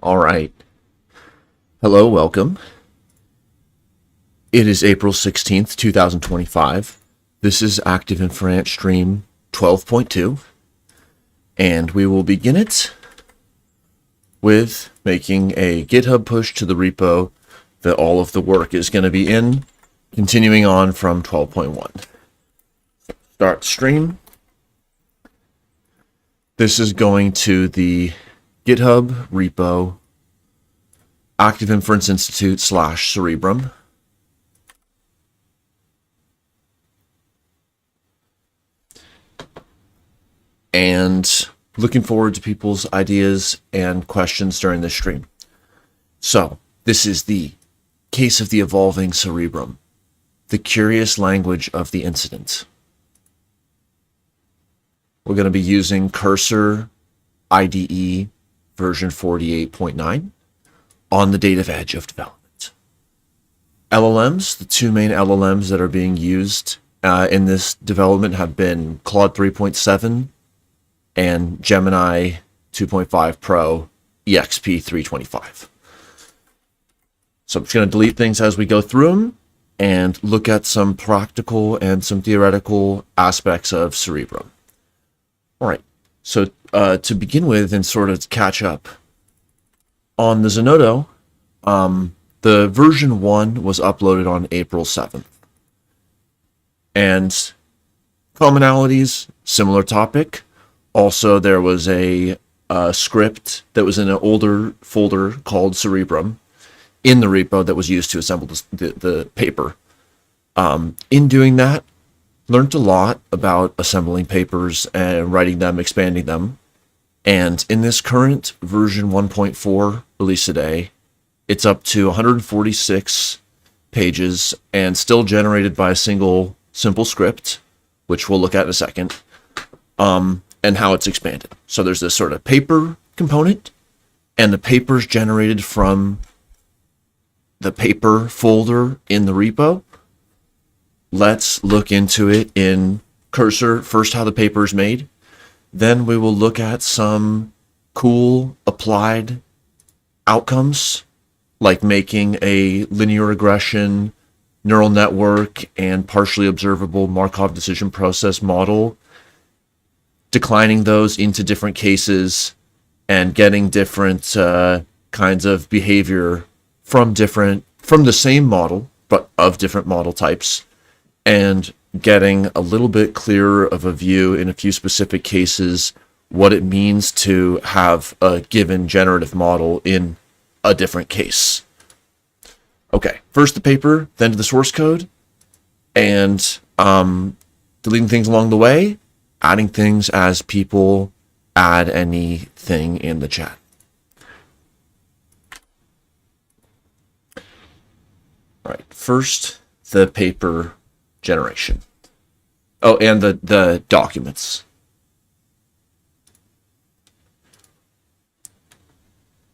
All right. Hello, welcome. It is April 16th, 2025. This is Active InferAnt Stream 12.2, and we will begin it with making a GitHub push to the repo that all of the work is going to be in, continuing on from 12.1. Start stream. This is going to the GitHub repo Active Inference Institute / CEREBRUM. And looking forward to people's ideas and questions during this stream. So, this is the case of the evolving CEREBRUM, the curious language of the incident. We're going to be using Cursor IDE version 48.9 on the native edge of development. LLMs, the two main LLMs that are being used in this development have been Claude 3.7 and Gemini 2.5 Pro EXP 325. So I'm just going to delete things as we go through them and look at some practical and some theoretical aspects of CEREBRUM. All right, so to begin with and sort of catch up, on the Zenodo, the version 1 was uploaded on April 7th. And commonalities, similar topic. Also, there was a script that was in an older folder called CEREBRUM in the repo that was used to assemble the paper. In doing that, learned a lot about assembling papers and writing them, expanding them. And in this current version 1.4 release today, it's up to 146 pages and still generated by a single simple script, which we'll look at in a second, and how it's expanded. So there's this sort of paper component, and the paper's generated from the paper folder in the repo. Let's look into it in Cursor. First, how the paper is made. Then we will look at some cool applied outcomes, like making a linear regression, neural network, and partially observable Markov decision process model, declining those into different cases and getting different kinds of behavior from the same model, but of different model types, and getting a little bit clearer of a view in a few specific cases what it means to have a given generative model in a different case. Okay, first the paper, then to the source code, and deleting things along the way, adding things as people add anything in the chat. All right, first the paper generation. Oh, and the documents.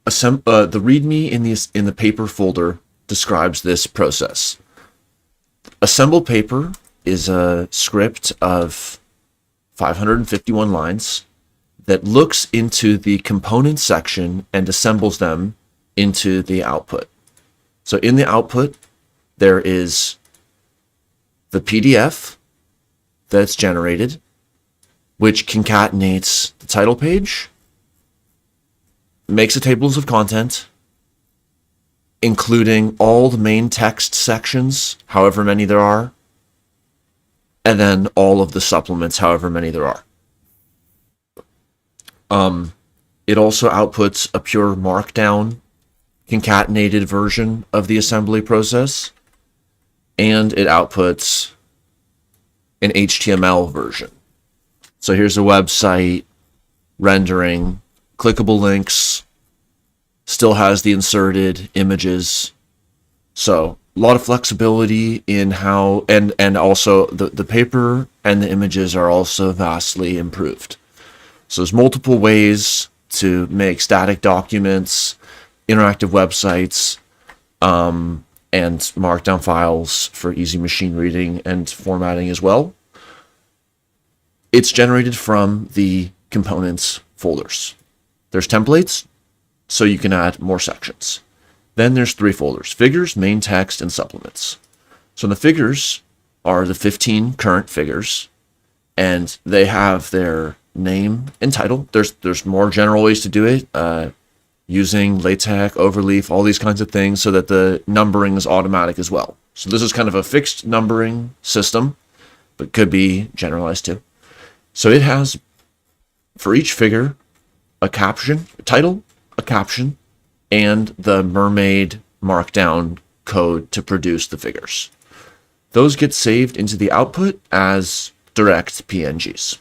The README in the paper folder describes this process. Assemble paper is a script of 551 lines that looks into the component section and assembles them into the output. So in the output, there is the PDF that's generated, which concatenates the title page, makes a tables of content, including all the main text sections, however many there are, and then all of the supplements, however many there are. It also outputs a pure markdown concatenated version of the assembly process, and it outputs an HTML version. So here's a website rendering, clickable links, still has the inserted images. So a lot of flexibility in how, and also the paper and the images are also vastly improved. So there's multiple ways to make static documents, interactive websites, and markdown files for easy machine reading and formatting as well. It's generated from the components folders. There's templates, so you can add more sections. Then there's 3 folders: figures, main text, and supplements. So the figures are the 15 current figures, and they have their name and title. There's more general ways to do it, using LaTeX, overleaf, all these kinds of things, so that the numbering is automatic as well. So this is kind of a fixed numbering system, but could be generalized too. So it has, for each figure, a caption, a title, a caption, and the mermaid markdown code to produce the figures. Those get saved into the output as direct PNGs.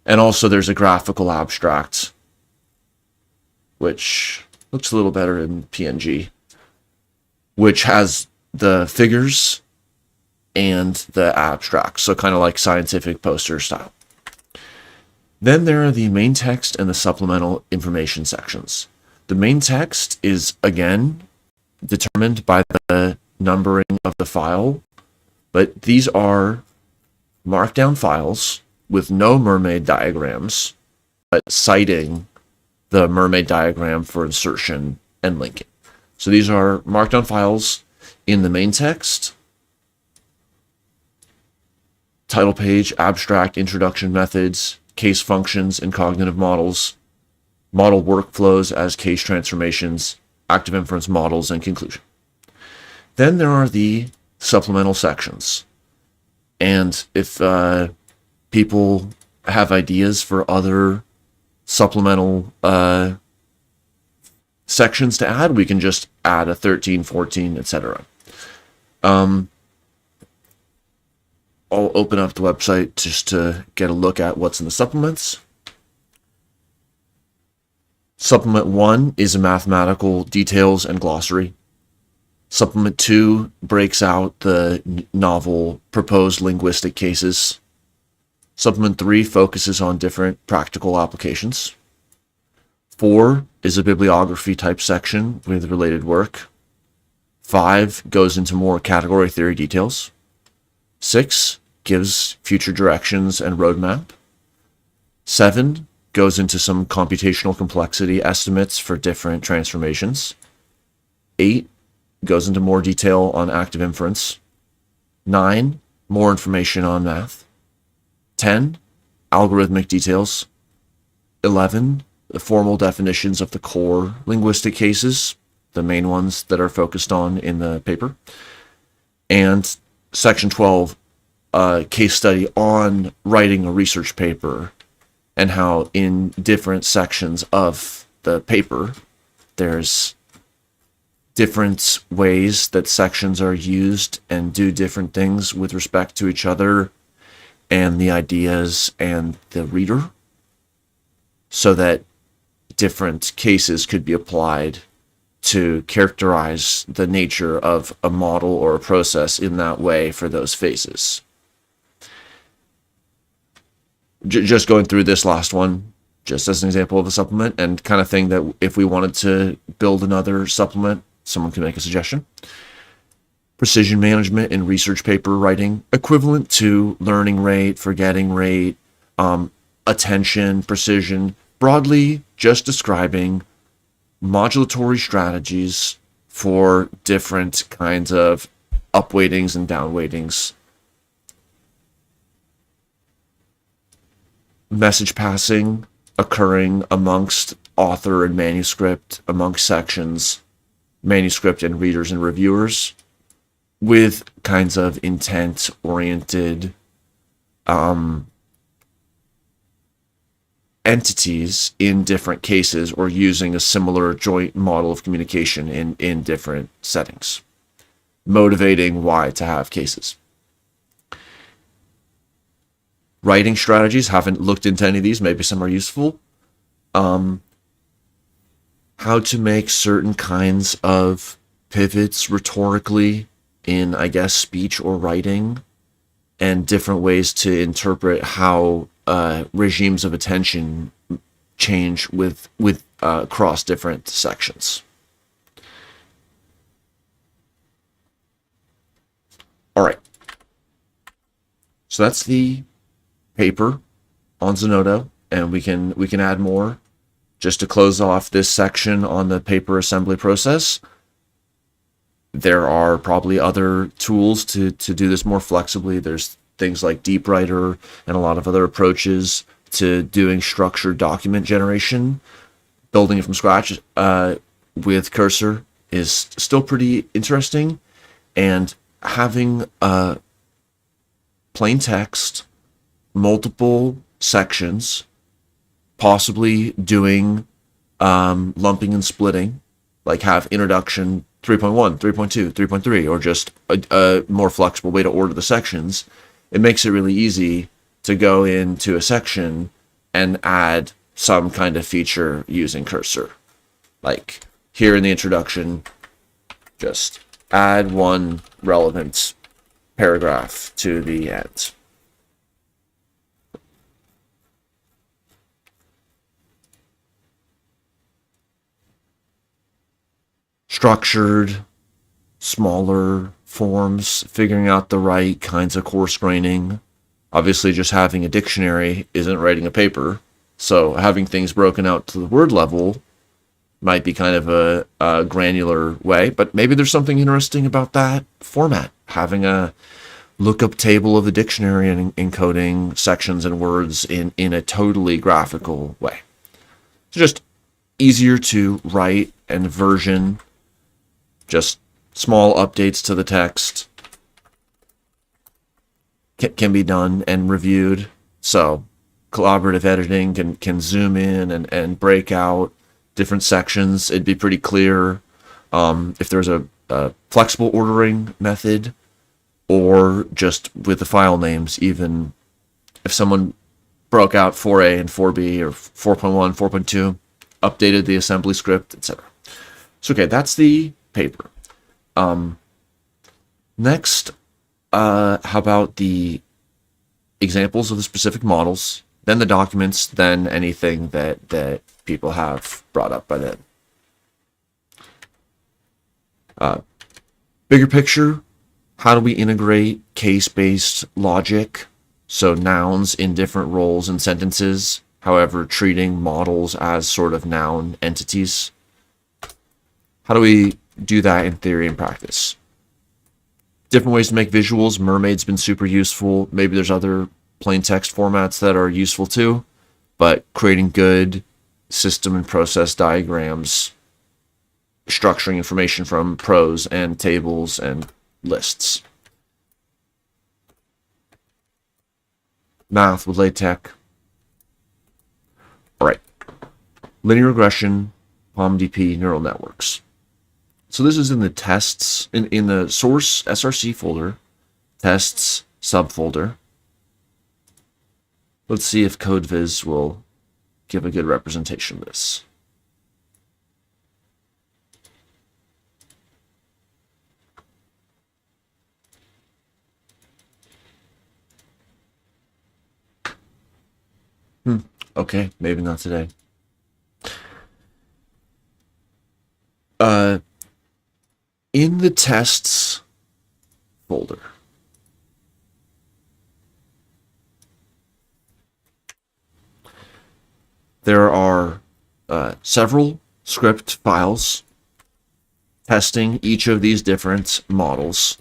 And also there's a graphical abstract, which looks a little better in PNG, which has the figures and the abstract, so kind of like scientific poster style. Then there are the main text and the supplemental information sections. The main text is, again, determined by the numbering of the file, but these are markdown files with no mermaid diagrams, but citing the mermaid diagram for insertion and linking. So these are markdown files in the main text, title page, abstract, introduction methods, case functions and cognitive models, model workflows as case transformations, active inference models, and conclusion. Then there are the supplemental sections. And if people have ideas for other supplemental sections to add, we can just add a 13, 14, etc. I'll open up the website just to get a look at what's in the supplements. Supplement 1 is a mathematical details and glossary. Supplement 2 breaks out the novel proposed linguistic cases. Supplement 3 focuses on different practical applications. 4 is a bibliography type section with related work. 5 goes into more category theory details. 6 gives future directions and roadmap. 7 goes into some computational complexity estimates for different transformations. 8 goes into more detail on active inference. 9, more information on math. 10, algorithmic details. 11, the formal definitions of the core linguistic cases, the main ones that are focused on in the paper. And section 12, a case study on writing a research paper and how in different sections of the paper, there's different ways that sections are used and do different things with respect to each other and the ideas and the reader, so that different cases could be applied to characterize the nature of a model or a process in that way for those phases. Just going through this last one, just as an example of a supplement, and kind of thing that if we wanted to build another supplement, someone can make a suggestion. Precision management in research paper writing, equivalent to learning rate, forgetting rate, attention, precision, broadly just describing modulatory strategies for different kinds of upweightings and downweightings. Message passing occurring amongst author and manuscript, amongst sections, manuscript and readers and reviewers, with kinds of intent-oriented entities in different cases, or using a similar joint model of communication in different settings, motivating why to have cases. Writing strategies, haven't looked into any of these, maybe some are useful. How to make certain kinds of pivots rhetorically in, I guess, speech or writing, and different ways to interpret how regimes of attention change with across different sections. All right. So that's the paper on Zenodo, and we can add more just to close off this section on the paper assembly process, there are probably other tools to do this more flexibly. There's things like DeepWriter and a lot of other approaches to doing structured document generation. Building it from scratch with Cursor is still pretty interesting, and having plain text, multiple sections, possibly doing lumping and splitting, like have introduction 3.1, 3.2, 3.3, or just a more flexible way to order the sections. It makes it really easy to go into a section and add some kind of feature using Cursor. Like here in the introduction, just add one relevant paragraph to the end. Structured, smaller forms, figuring out the right kinds of coarse graining. Obviously, just having a dictionary isn't writing a paper, so having things broken out to the word level might be kind of a granular way, but maybe there's something interesting about that format, having a lookup table of the dictionary and encoding sections and words in a totally graphical way. It's just easier to write and version, just small updates to the text can be done and reviewed. So collaborative editing can zoom in and break out different sections. It'd be pretty clear if there's a flexible ordering method, or just with the file names, even if someone broke out 4A and 4B or 4.1, 4.2, updated the assembly script, etc. So okay, that's the paper. Next, how about the examples of the specific models, then the documents, then anything that people have brought up by then. Bigger picture, how do we integrate case-based logic, so nouns in different roles and sentences, however treating models as sort of noun entities? How do we do that in theory and practice? Different ways to make visuals. Mermaid's been super useful. Maybe there's other plain text formats that are useful too, but creating good system and process diagrams, structuring information from prose and tables and lists. Math with LaTeX. All right. Linear regression, POMDP, neural networks. So this is in the tests, in the source SRC folder, tests subfolder. Let's see if CodeViz will give a good representation of this. Okay, maybe not today. In the tests folder, there are several script files testing each of these different models,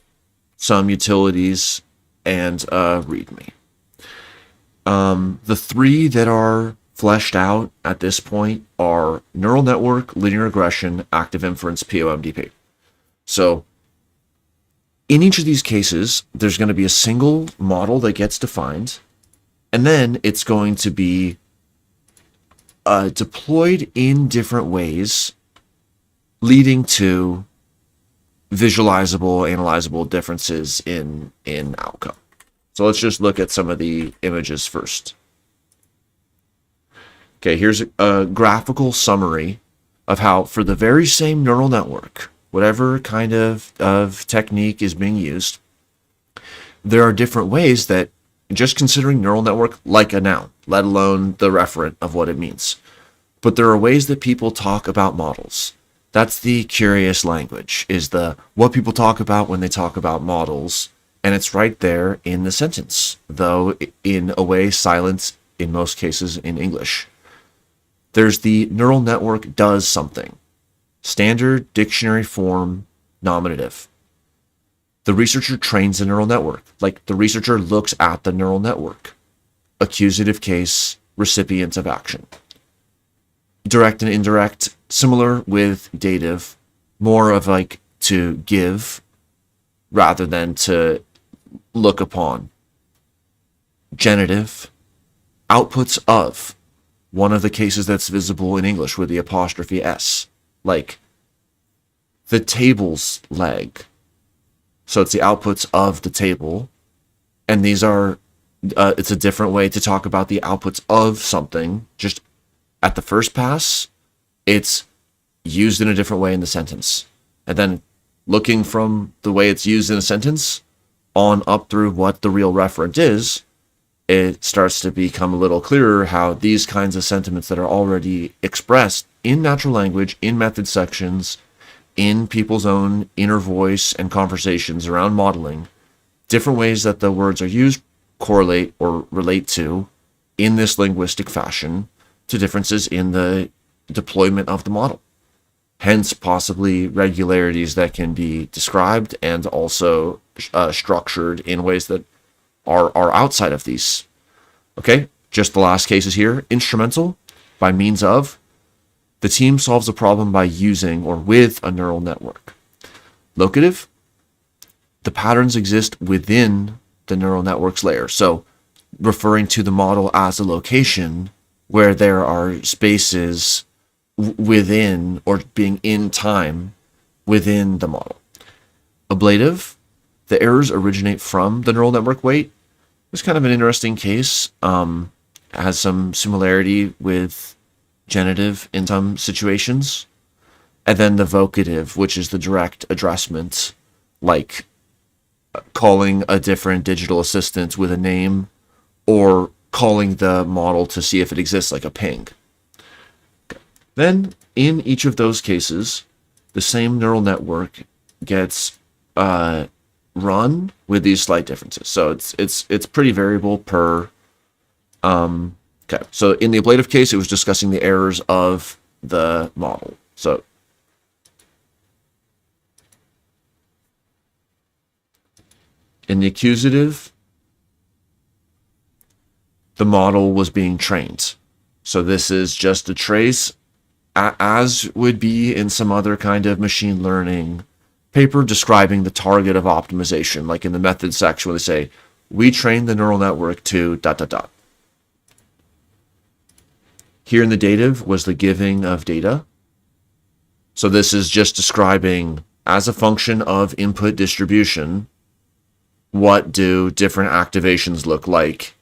some utilities, and README. The three that are fleshed out at this point are neural network, linear regression, active inference, POMDP. So in each of these cases, there's going to be a single model that gets defined, and then it's going to be deployed in different ways, leading to visualizable, analyzable differences in outcome. So let's just look at some of the images first. Okay, here's a graphical summary of how, for the very same neural network, whatever kind of technique is being used, there are different ways that, just considering neural network like a noun, let alone the referent of what it means. But there are ways that people talk about models. That's the curious language, is the what people talk about when they talk about models, and it's right there in the sentence, though in a way silent in most cases in English. There's the neural network does something. Standard dictionary form nominative. The researcher trains the neural network. Like the researcher looks at the neural network. Accusative case, recipient of action. Direct and indirect, similar with dative, more of like to give rather than to look upon. Genitive, outputs of, one of the cases that's visible in English with the apostrophe S, like the table's leg. So it's the outputs of the table, and these are, it's a different way to talk about the outputs of something. Just at the first pass, it's used in a different way in the sentence. And then looking from the way it's used in a sentence on up through what the real referent is, it starts to become a little clearer how these kinds of sentiments that are already expressed in natural language, in method sections, in people's own inner voice and conversations around modeling, different ways that the words are used correlate or relate to in this linguistic fashion to differences in the deployment of the model. Hence, possibly regularities that can be described and also structured in ways that are outside of these. Okay, just the last cases here. Instrumental, by means of. The team solves a problem by using or with a neural network. Locative, the patterns exist within the neural network's layer. So referring to the model as a location where there are spaces within or being in time within the model. Ablative, the errors originate from the neural network weight. It's kind of an interesting case. Has some similarity with genitive in some situations. And then the vocative, which is the direct addressment, like calling a different digital assistant with a name or calling the model to see if it exists, like a ping. Okay. Then in each of those cases, the same neural network gets run with these slight differences. So it's pretty variable per. Okay, so in the ablative case, it was discussing the errors of the model. So in the accusative, the model was being trained. So this is just a trace, as would be in some other kind of machine learning paper describing the target of optimization, like in the method section where they say, we trained the neural network to ... Here in the dative was the giving of data. So this is just describing, as a function of input distribution, what do different activations look like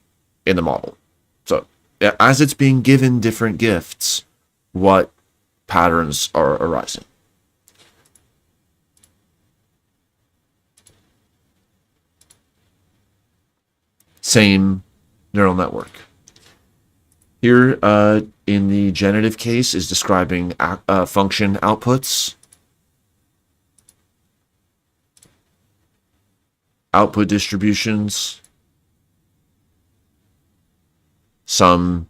in the model. So as it's being given different gifts, what patterns are arising. Same neural network. Here in the generative case is describing function outputs, output distributions, some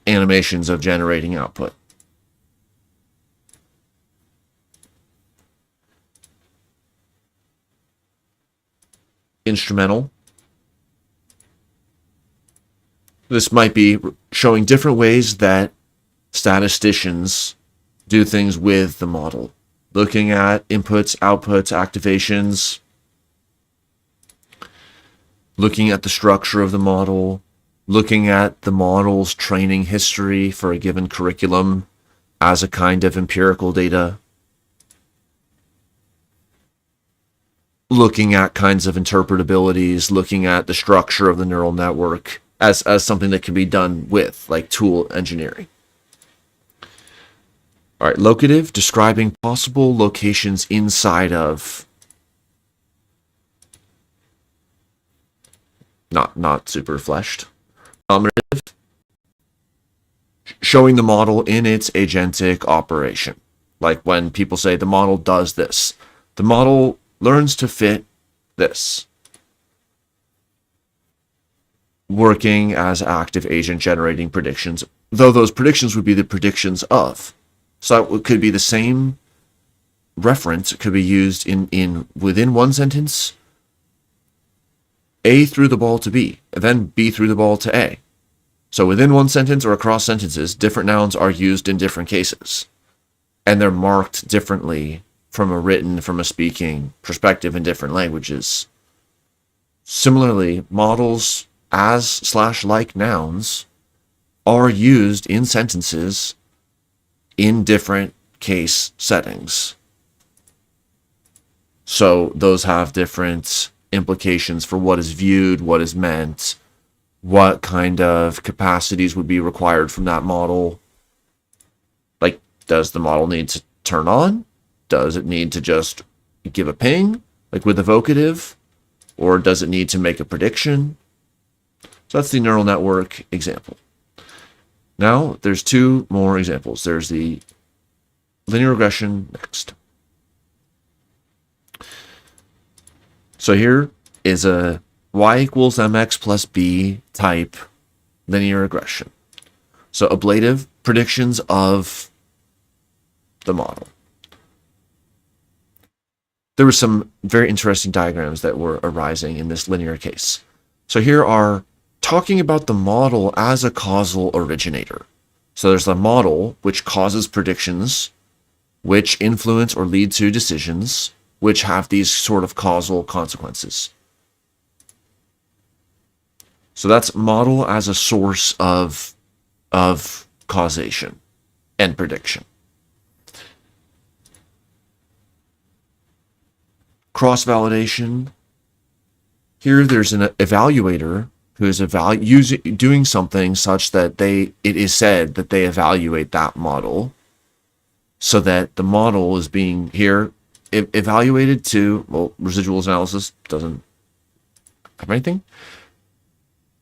animations of generating output. Instrumental. This might be showing different ways that statisticians do things with the model. Looking at inputs, outputs, activations. Looking at the structure of the model. Looking at the model's training history for a given curriculum as a kind of empirical data. Looking at kinds of interpretabilities. Looking at the structure of the neural network as something that can be done with, like tool engineering. All right, locative, describing possible locations inside of, not super fleshed. Nominative, showing the model in its agentic operation. Like when people say the model does this, the model learns to fit this. working as active agent generating predictions, though those predictions would be the predictions of. So it could be the same reference. It could be used in within one sentence, A threw the ball to B, and then B threw the ball to A. So within one sentence or across sentences, different nouns are used in different cases. And they're marked differently from a written, from a speaking perspective in different languages. Similarly, models as/like nouns are used in sentences in different case settings. So those have different implications for what is viewed, what is meant, what kind of capacities would be required from that model. Like, does the model need to turn on? Does it need to just give a ping, like with evocative? Or does it need to make a prediction? So that's the neural network example. Now, there's two more examples. There's the linear regression next. So here is a y equals mx plus b type linear regression. So ablative predictions of the model. There were some very interesting diagrams that were arising in this linear case. So here are talking about the model as a causal originator. So there's the model which causes predictions, which influence or lead to decisions, which have these sort of causal consequences. So that's model as a source of causation and prediction. Cross-validation. Here there's an evaluator who is doing something such that it is said that they evaluate that model, so that the model is being here evaluated to, well, residuals analysis doesn't have anything.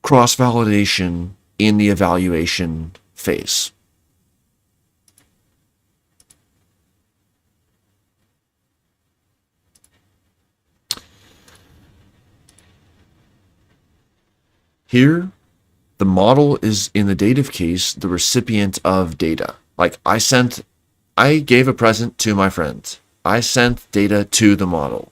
Cross-validation in the evaluation phase. Here, the model is, in the dative case, the recipient of data. Like, I gave a present to my friend. I sent data to the model.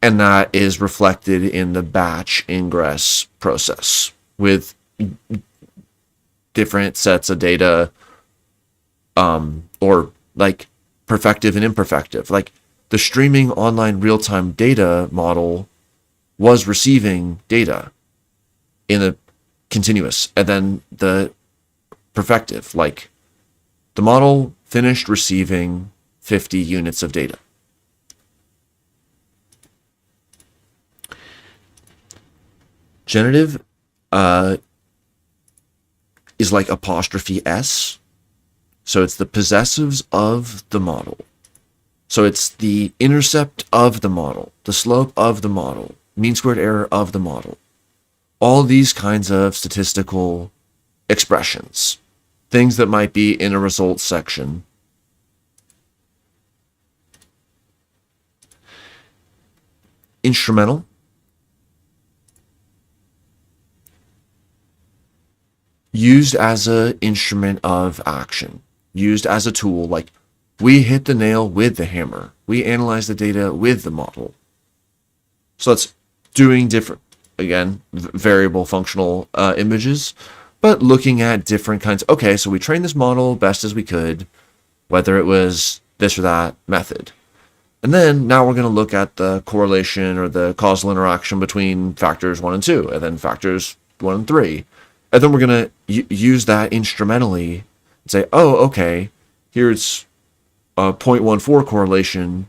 And that is reflected in the batch ingress process with different sets of data, or like perfective and imperfective. Like, the streaming online real-time data model was receiving data in a continuous, and then the perfective, like the model finished receiving 50 units of data. Generative is like apostrophe S, so it's the possessives of the model. So it's the intercept of the model, the slope of the model, mean squared error of the model. All these kinds of statistical expressions, things that might be in a results section. Instrumental. Used as an instrument of action, used as a tool, like we hit the nail with the hammer. We analyze the data with the model. So that's doing different, again, variable functional images, but looking at different kinds. Okay, so we trained this model best as we could, whether it was this or that method. And then now we're going to look at the correlation or the causal interaction between factors 1 and 2, and then factors 1 and 3. And then we're going to use that instrumentally and say, oh, okay, here's a 0.14 correlation,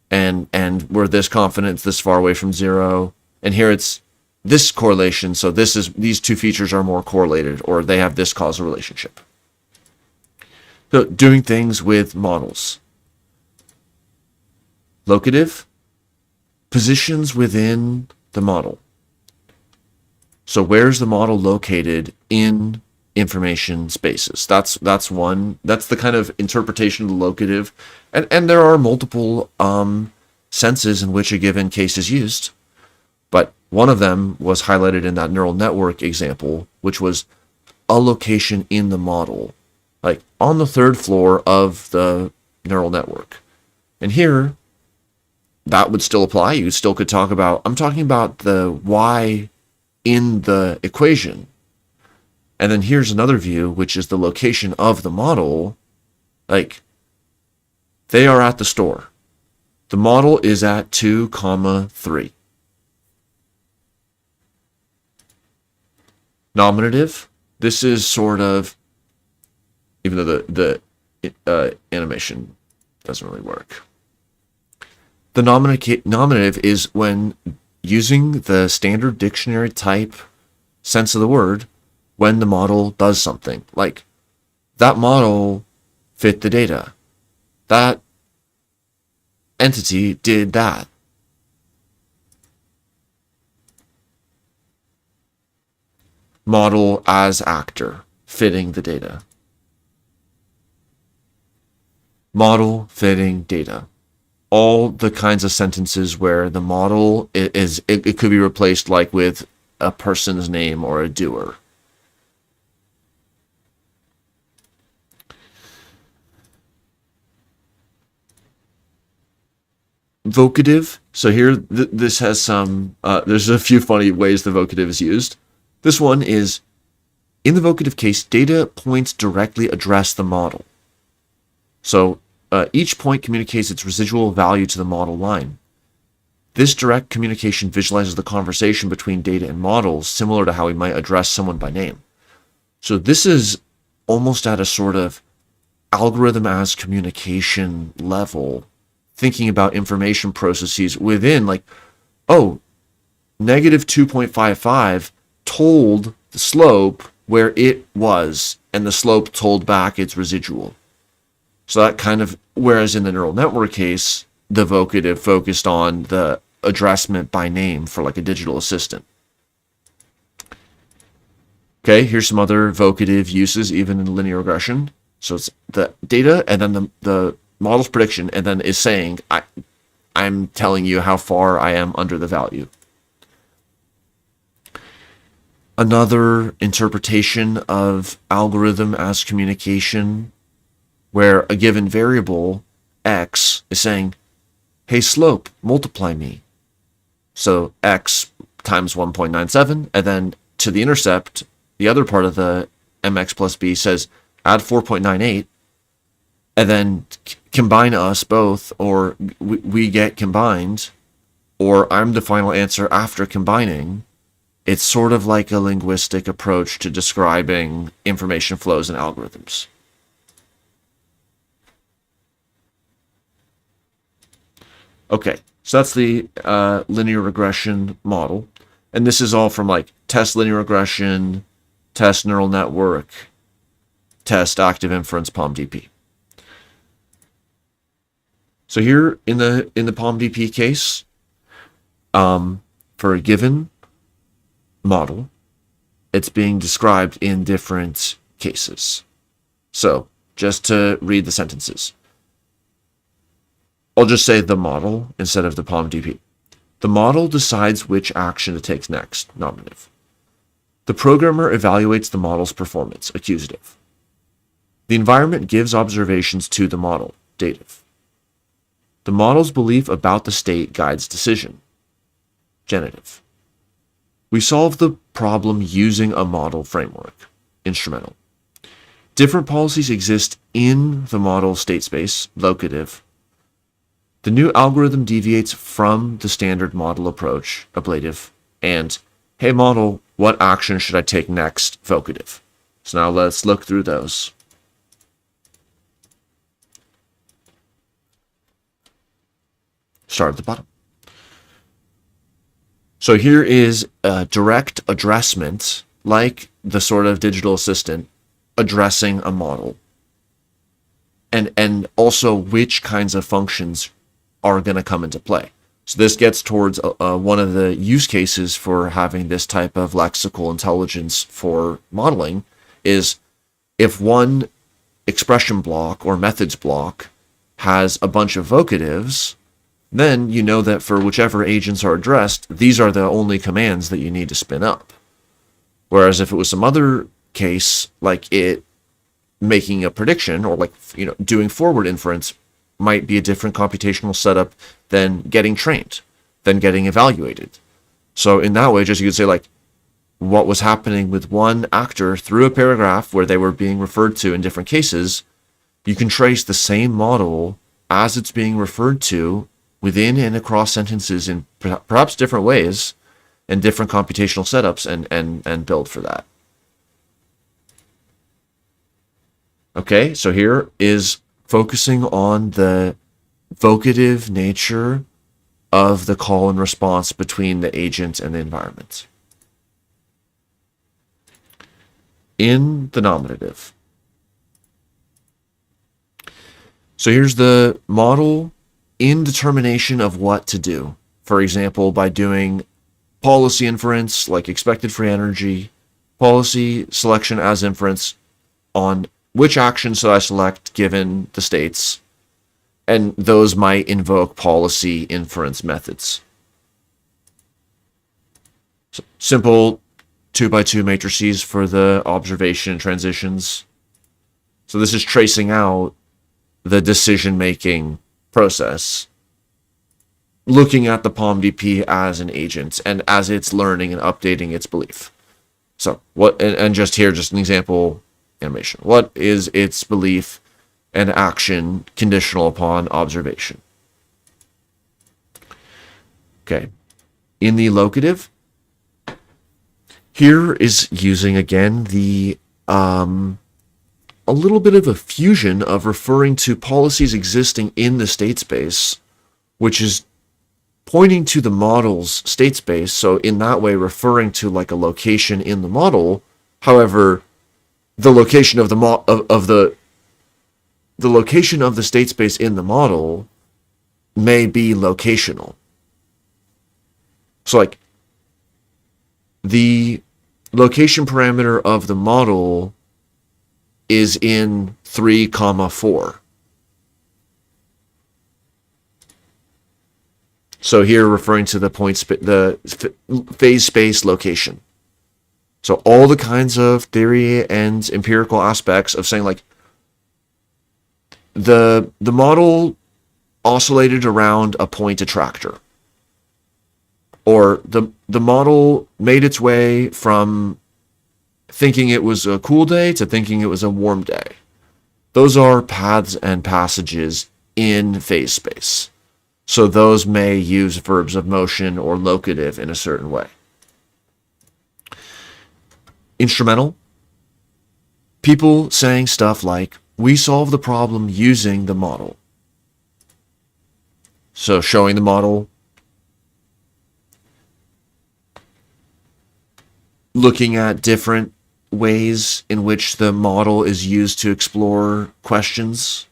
and we're this confident it's this far away from 0. And here it's this correlation, so these two features are more correlated, or they have this causal relationship. So doing things with models. Locative, positions within the model. So where's the model located in information spaces? That's one. That's the kind of interpretation of the locative. And there are multiple senses in which a given case is used. But one of them was highlighted in that neural network example, which was a location in the model, like on the third floor of the neural network. And here, that would still apply. You still could talk about, I'm talking about the y in the equation. And then here's another view, which is the location of the model. Like, they are at the store. The model is at 2, 3. Nominative. This is sort of, even though the animation doesn't really work. The nominative is when using the standard dictionary type sense of the word when the model does something. Like, that model fit the data. That entity did that. Model as actor, fitting the data. Model fitting data. All the kinds of sentences where the model it could be replaced like with a person's name or a doer. Vocative. So here, this has some, there's a few funny ways the vocative is used. This one is, in the vocative case, data points directly address the model. So each point communicates its residual value to the model line. This direct communication visualizes the conversation between data and models, similar to how we might address someone by name. So this is almost at a sort of algorithm as communication level, thinking about information processes within, like, oh, negative 2.55 told the slope where it was, and the slope told back its residual. So that kind of, whereas in the neural network case, the vocative focused on the addressment by name for like a digital assistant. Okay, here's some other vocative uses, even in linear regression. So it's the data, and then the model's prediction, and then is saying, I'm telling you how far I am under the value. Another interpretation of algorithm as communication, where a given variable, x, is saying, hey, slope, multiply me. So x times 1.97, and then to the intercept, the other part of the mx plus b says, add 4.98, and then combine us both, or we get combined, or I'm the final answer after combining. It's sort of like a linguistic approach to describing information flows and algorithms. Okay, so that's the linear regression model. And this is all from like test linear regression, test neural network, test active inference POMDP. So here in the POMDP case, for a given model, it's being described in different cases. So just to read the sentences, I'll just say the model instead of the POMDP. The model decides which action it takes next, nominative. The programmer evaluates the model's performance, accusative. The environment gives observations to the model, dative. The model's belief about the state guides decision, genitive. We solve the problem using a model framework, instrumental. Different policies exist in the model state space, locative. The new algorithm deviates from the standard model approach, ablative. And, hey model, what action should I take next, vocative. So now let's look through those. Start at the bottom. So here is a direct addressment, like the sort of digital assistant addressing a model. And also which kinds of functions are going to come into play. So this gets towards one of the use cases for having this type of lexical intelligence for modeling is if one expression block or methods block has a bunch of vocatives, then you know that for whichever agents are addressed, these are the only commands that you need to spin up. Whereas if it was some other case, like it making a prediction or doing forward inference, might be a different computational setup than getting trained, than getting evaluated. So in that way, just you could say what was happening with one actor through a paragraph where they were being referred to in different cases, you can trace the same model as it's being referred to within and across sentences in perhaps different ways and different computational setups and build for that. Okay, so here is focusing on the vocative nature of the call and response between the agent and the environment. In the nominative. So here's the model in determination of what to do. For example, by doing policy inference, like expected free energy, policy selection as inference on which action should I select given the states, and those might invoke policy inference methods. So simple 2x2 matrices for the observation transitions. So this is tracing out the decision-making process, looking at the POM-DP as an agent and as it's learning and updating its belief. So what, and just here, just an example animation. What is its belief and action conditional upon observation? Okay. In the locative, here is using again the a little bit of a fusion of referring to policies existing in the state space, which is pointing to the model's state space. So in that way, referring to like a location in the model. However, the location of the the location of the state space in the model may be locational. So like the location parameter of the model is in 3,4. So here referring to the phase space location. So all the kinds of theory and empirical aspects of saying like the model oscillated around a point attractor, or the model made its way from thinking it was a cool day to thinking it was a warm day. Those are paths and passages in phase space. So those may use verbs of motion or locative in a certain way. Instrumental. People saying stuff like, we solve the problem using the model. So showing the model, looking at different ways in which the model is used to explore questions.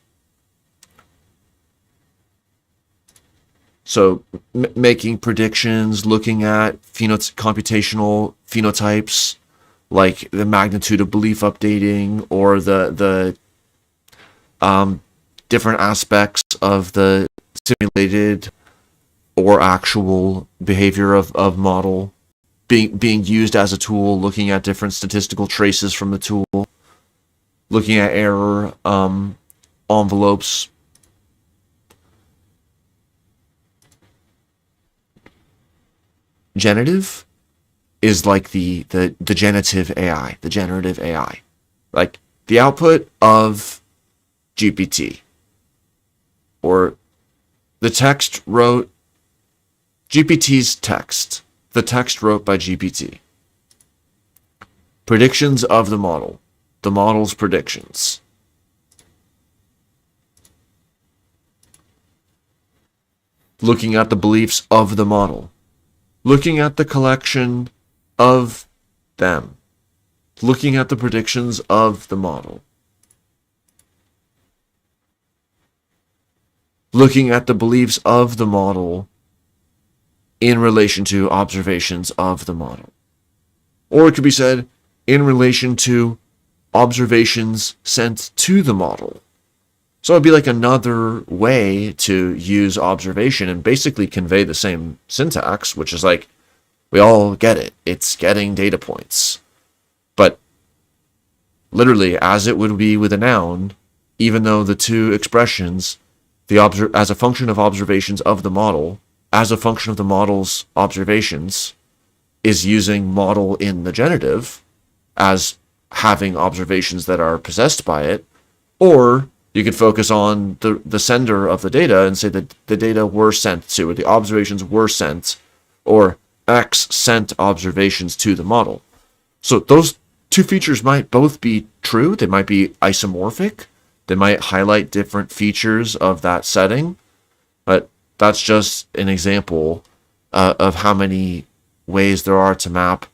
So making predictions, looking at computational phenotypes, like the magnitude of belief updating, or the different aspects of the simulated or actual behavior of model being used as a tool, looking at different statistical traces from the tool, looking at error envelopes. Generative is like the generative AI, the generative AI, like the output of GPT, or the text wrote GPT's text, the text wrote by GPT. Predictions of the model's predictions. Looking at the beliefs of the model. Looking at the collection of them. Looking at the predictions of the model. Looking at the beliefs of the model in relation to observations of the model. Or it could be said in relation to observations sent to the model. So it'd be like another way to use observation and basically convey the same syntax, which is like, we all get it. It's getting data points. But literally, as it would be with a noun, even though the two expressions, as a function of observations of the model, as a function of the model's observations, is using model in the genitive as having observations that are possessed by it, or you could focus on the sender of the data and say that the data were sent to, or the observations were sent, or X sent observations to the model. So those two features might both be true. They might be isomorphic. They might highlight different features of that setting. But that's just an example of how many ways there are to map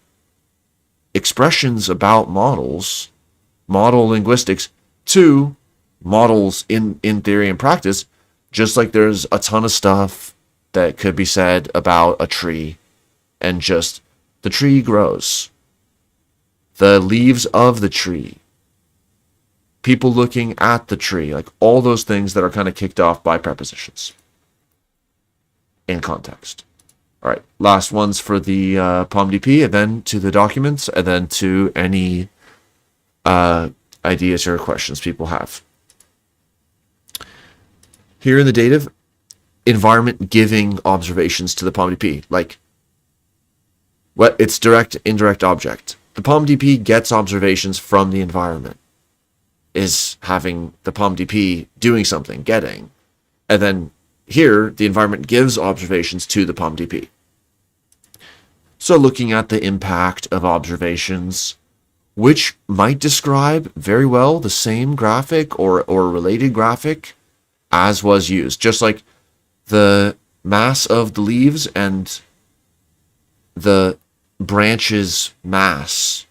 expressions about models, model linguistics, to models in theory and practice, just like there's a ton of stuff that could be said about a tree, and just the tree grows, the leaves of the tree, people looking at the tree, like all those things that are kind of kicked off by prepositions in context. All right, last ones for the POMDP, and then to the documents, and then to any ideas or questions people have. Here in the dative, environment giving observations to the POMDP, like what it's direct, indirect object. The POMDP gets observations from the environment, is having the POMDP doing something, getting. And then here, the environment gives observations to the POMDP. So looking at the impact of observations, which might describe very well the same graphic or related graphic as was used. Just like the mass of the leaves and the branches mass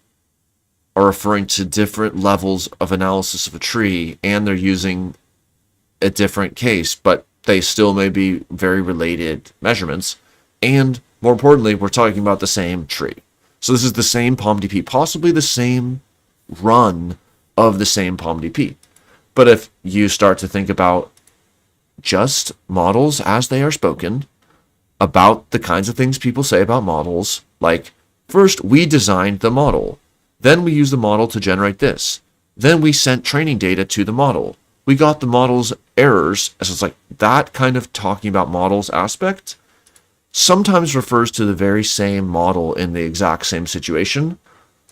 are referring to different levels of analysis of a tree, and they're using a different case, but they still may be very related measurements. And more importantly, we're talking about the same tree. So this is the same POMDP, possibly the same run of the same POMDP. But if you start to think about just models as they are spoken, about the kinds of things people say about models, like, first we designed the model, then we used the model to generate this, then we sent training data to the model, we got the model's errors. So it's like that kind of talking about models aspect sometimes refers to the very same model in the exact same situation.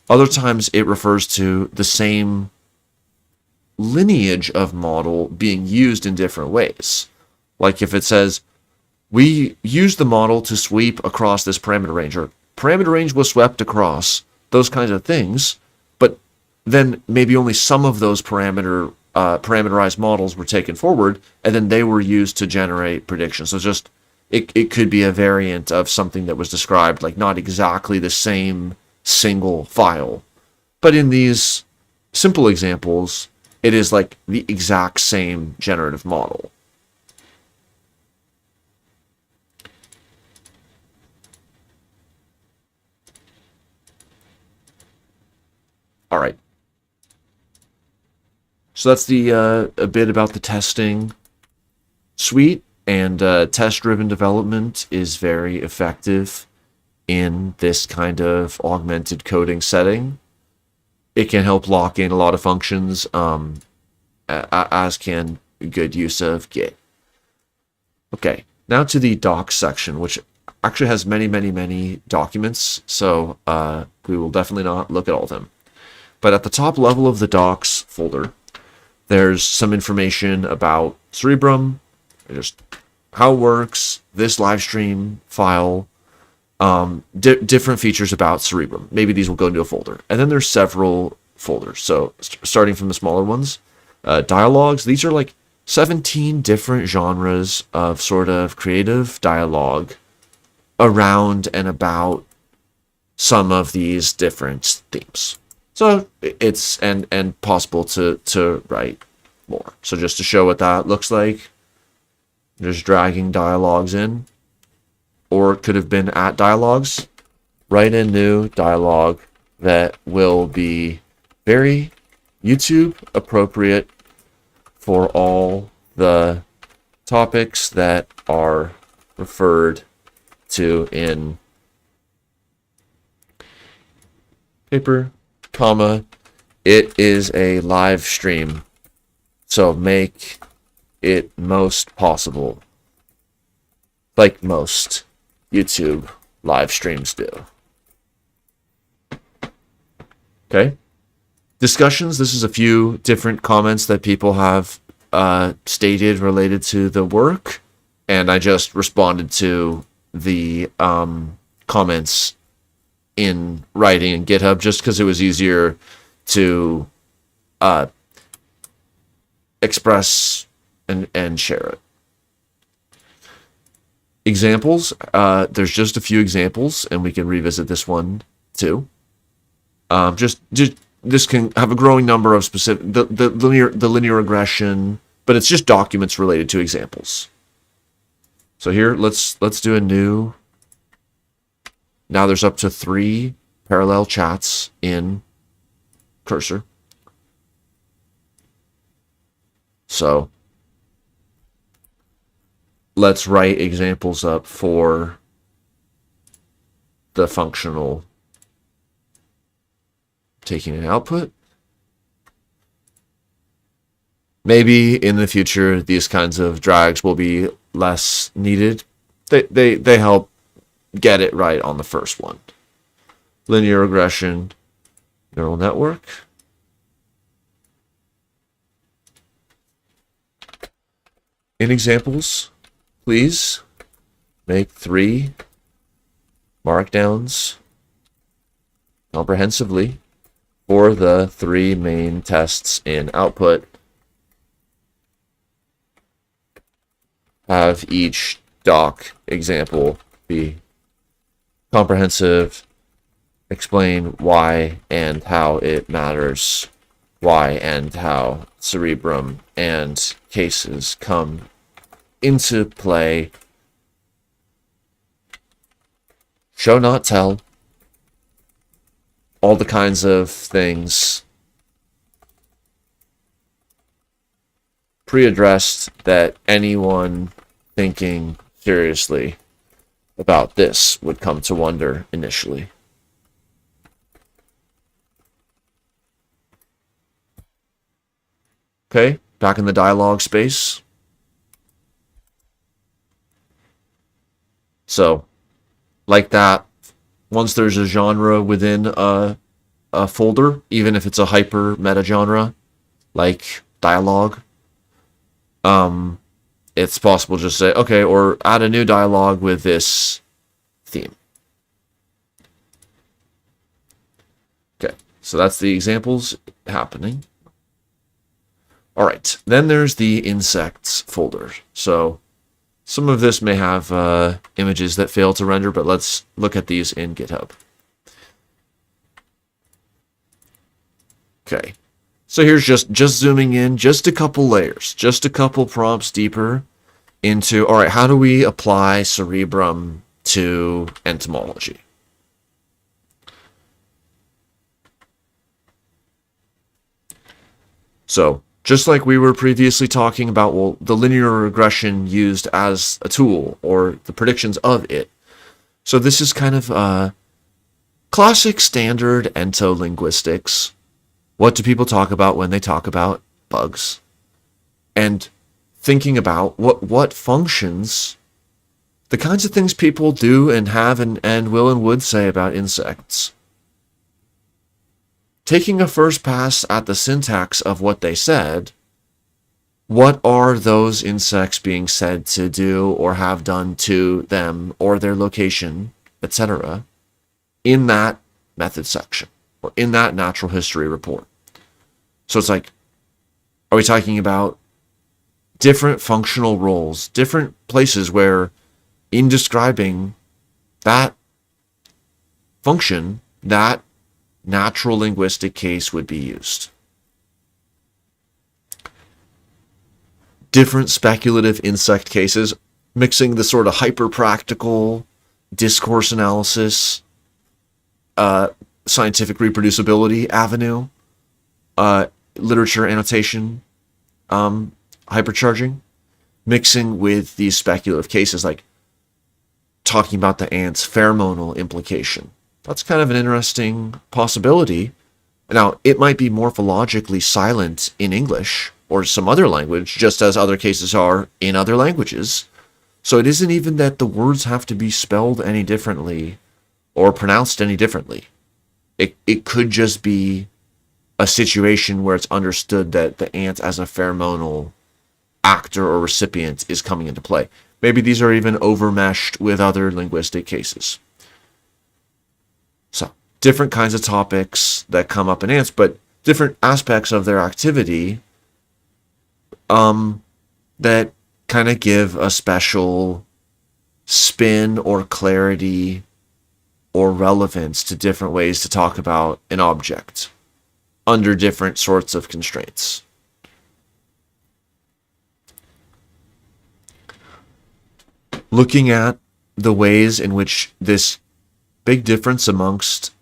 Other times it refers to the same lineage of model being used in different ways. Like if it says, we used the model to sweep across this parameter range, or parameter range was swept across, those kinds of things, but then maybe only some of those parameterized models were taken forward, and then they were used to generate predictions. So just it could be a variant of something that was described, like not exactly the same single file. But in these simple examples, it is like the exact same generative model. All right. So that's the a bit about the testing suite, and test-driven development is very effective in this kind of augmented coding setting. It can help lock in a lot of functions, as can good use of Git. Okay, now to the docs section, which actually has many documents, so we will definitely not look at all of them. But at the top level of the docs folder, there's some information about CEREBRUM, just how it works, this live stream file, different features about CEREBRUM. Maybe these will go into a folder. And then there's several folders. So starting from the smaller ones, dialogues, these are like 17 different genres of sort of creative dialogue around and about some of these different themes. So it's and possible to write more. So just to show what that looks like, just dragging dialogues in, or it could have been at dialogues, write in new dialogue that will be very YouTube appropriate for all the topics that are referred to in paper, comma, it is a live stream, so make it most possible, like most YouTube live streams do. Okay. Discussions. This is a few different comments that people have stated related to the work, and I just responded to the comments in writing in GitHub just because it was easier to express and share it. Examples. There's just a few examples, and we can revisit this one too. Just this can have a growing number of specific the linear regression, but it's just documents related to examples. So here, let's do a new. Now there's up to 3 parallel chats in Cursor. So let's write examples up for the functional taking an output. Maybe in the future these kinds of drags will be less needed. They help get it right on the first one. Linear regression, neural network. In examples, please make 3 markdowns comprehensively for the 3 main tests in output. Have each doc example be comprehensive, explain why and how it matters, why and how Cerebrum and cases come into play, show not tell, all the kinds of things pre-addressed that anyone thinking seriously about this would come to wonder initially. Okay, back in the dialogue space. So, like that, once there's a genre within a folder, even if it's a hyper meta genre, like dialogue, it's possible to just say, okay, or add a new dialogue with this theme. Okay, so that's the examples happening. All right, then there's the insects folder. So some of this may have images that fail to render, but let's look at these in GitHub. Okay, so here's just zooming in, just a couple layers, just a couple prompts deeper into, all right, how do we apply Cerebrum to entomology? So just like we were previously talking about, well, the linear regression used as a tool or the predictions of it. So this is kind of classic standard ento-linguistics. What do people talk about when they talk about bugs? And thinking about what functions, the kinds of things people do and have and will and would say about insects. Taking a first pass at the syntax of what they said, what are those insects being said to do or have done to them or their location, etc., in that method section or in that natural history report? So it's like, are we talking about different functional roles, different places where in describing that function, that natural linguistic case would be used? Different speculative insect cases, mixing the sort of hyper-practical discourse analysis, scientific reproducibility avenue, literature annotation hypercharging, mixing with these speculative cases like talking about the ant's pheromonal implication. That's kind of an interesting possibility. Now, it might be morphologically silent in English or some other language, just as other cases are in other languages. So it isn't even that the words have to be spelled any differently or pronounced any differently. It could just be a situation where it's understood that the ant as a pheromonal actor or recipient is coming into play. Maybe these are even overmeshed with other linguistic cases. So, different kinds of topics that come up in ants, but different aspects of their activity that kind of give a special spin or clarity or relevance to different ways to talk about an object under different sorts of constraints. Looking at the ways in which this big difference amongst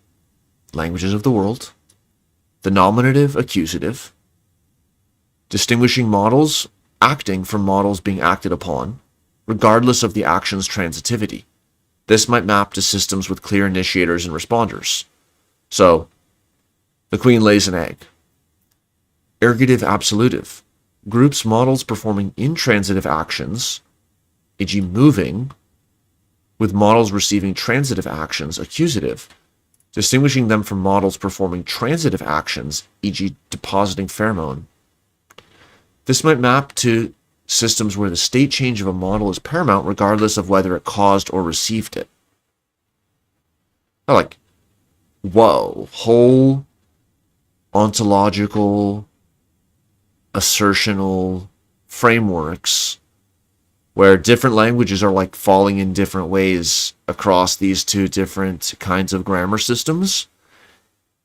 languages of the world, the nominative, accusative, distinguishing models acting from models being acted upon, regardless of the action's transitivity. This might map to systems with clear initiators and responders. So, the queen lays an egg. Ergative absolutive groups models performing intransitive actions, e.g. moving, with models receiving transitive actions, accusative, distinguishing them from models performing transitive actions, e.g. depositing pheromone. This might map to systems where the state change of a model is paramount regardless of whether it caused or received it. Like, whoa, whole ontological, assertional frameworks where different languages are like falling in different ways across these two different kinds of grammar systems.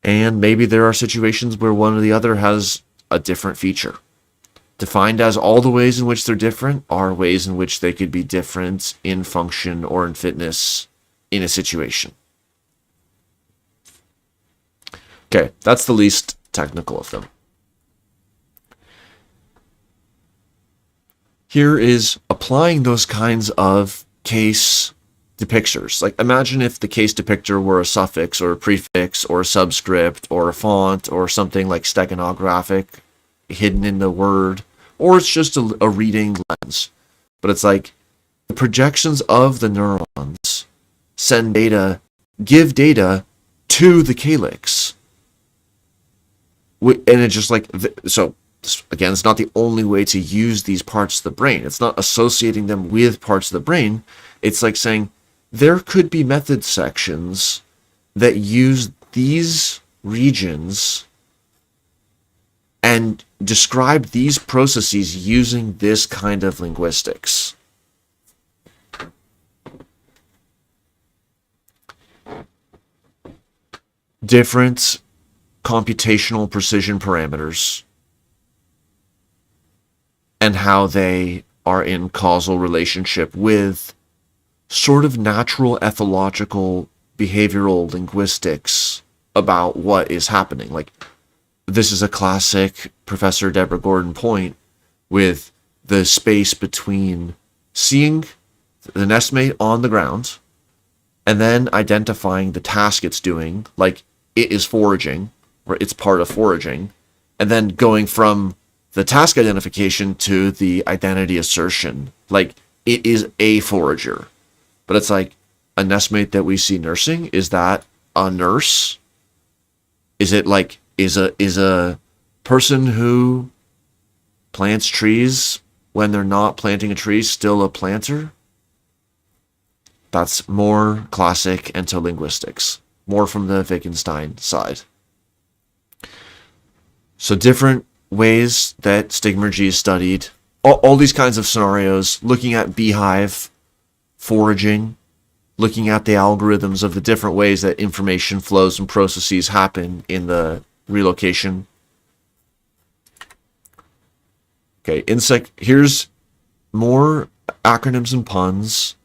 And maybe there are situations where one or the other has a different feature. Defined as all the ways in which they're different are ways in which they could be different in function or in fitness in a situation. Okay, that's the least technical of them. Here is applying those kinds of case depictors. Like, imagine if the case depictor were a suffix or a prefix or a subscript or a font or something like steganographic hidden in the word, or it's just a reading lens. But it's like the projections of the neurons send data, give data to the calyx. And it's just like, so again, it's not the only way to use these parts of the brain. It's not associating them with parts of the brain. It's like saying there could be method sections that use these regions and describe these processes using this kind of linguistics. Different computational precision parameters and how they are in causal relationship with sort of natural ethological behavioral linguistics about what is happening. Like, this is a classic Professor Deborah Gordon point with the space between seeing the nestmate on the ground and then identifying the task it's doing, like it is foraging, or it's part of foraging, and then going from the task identification to the identity assertion, like it is a forager. But it's like a nestmate that we see nursing, is that a nurse? Is it like, is a person who plants trees when they're not planting a tree still a planter? That's more classic entolinguistics, more from the Wittgenstein side. So different ways that stigmergy is studied, all these kinds of scenarios, looking at beehive, foraging, looking at the algorithms of the different ways that information flows and processes happen in the relocation. Okay, insect. Here's more acronyms and puns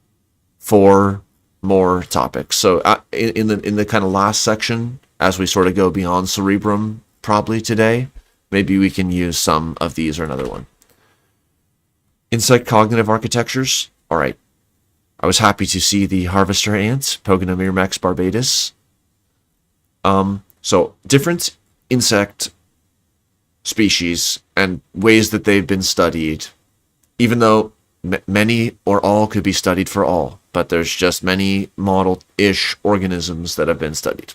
for more topics. So in the kind of last section, as we sort of go beyond Cerebrum probably today, maybe we can use some of these or another one. Insect cognitive architectures. All right. I was happy to see the harvester ant, Pogonomyrmex barbatus. So different insect species and ways that they've been studied, even though many or all could be studied for all, but there's just many model-ish organisms that have been studied.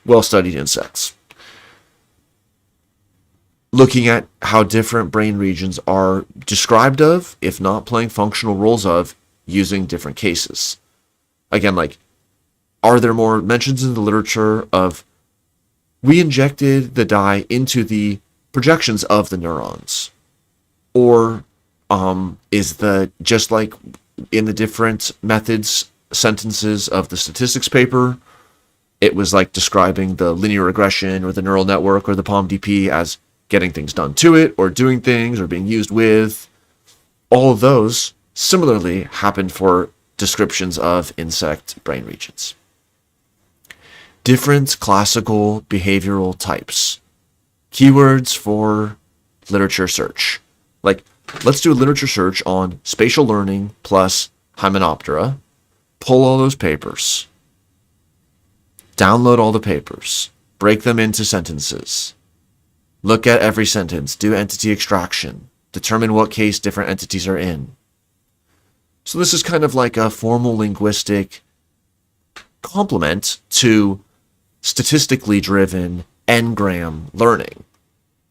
Well-studied insects. Looking at how different brain regions are described of, if not playing functional roles of, using different cases. Again, like, are there more mentions in the literature of we injected the dye into the projections of the neurons? Or is the, just like in the different methods, sentences of the statistics paper, it was like describing the linear regression or the neural network or the POMDP as getting things done to it or doing things or being used with. All of those similarly happened for descriptions of insect brain regions. Different classical behavioral types. Keywords for literature search. Like, let's do a literature search on spatial learning plus Hymenoptera. Pull all those papers. Download all the papers. Break them into sentences. Look at every sentence. Do entity extraction. Determine what case different entities are in. So this is kind of like a formal linguistic complement to statistically driven n-gram learning.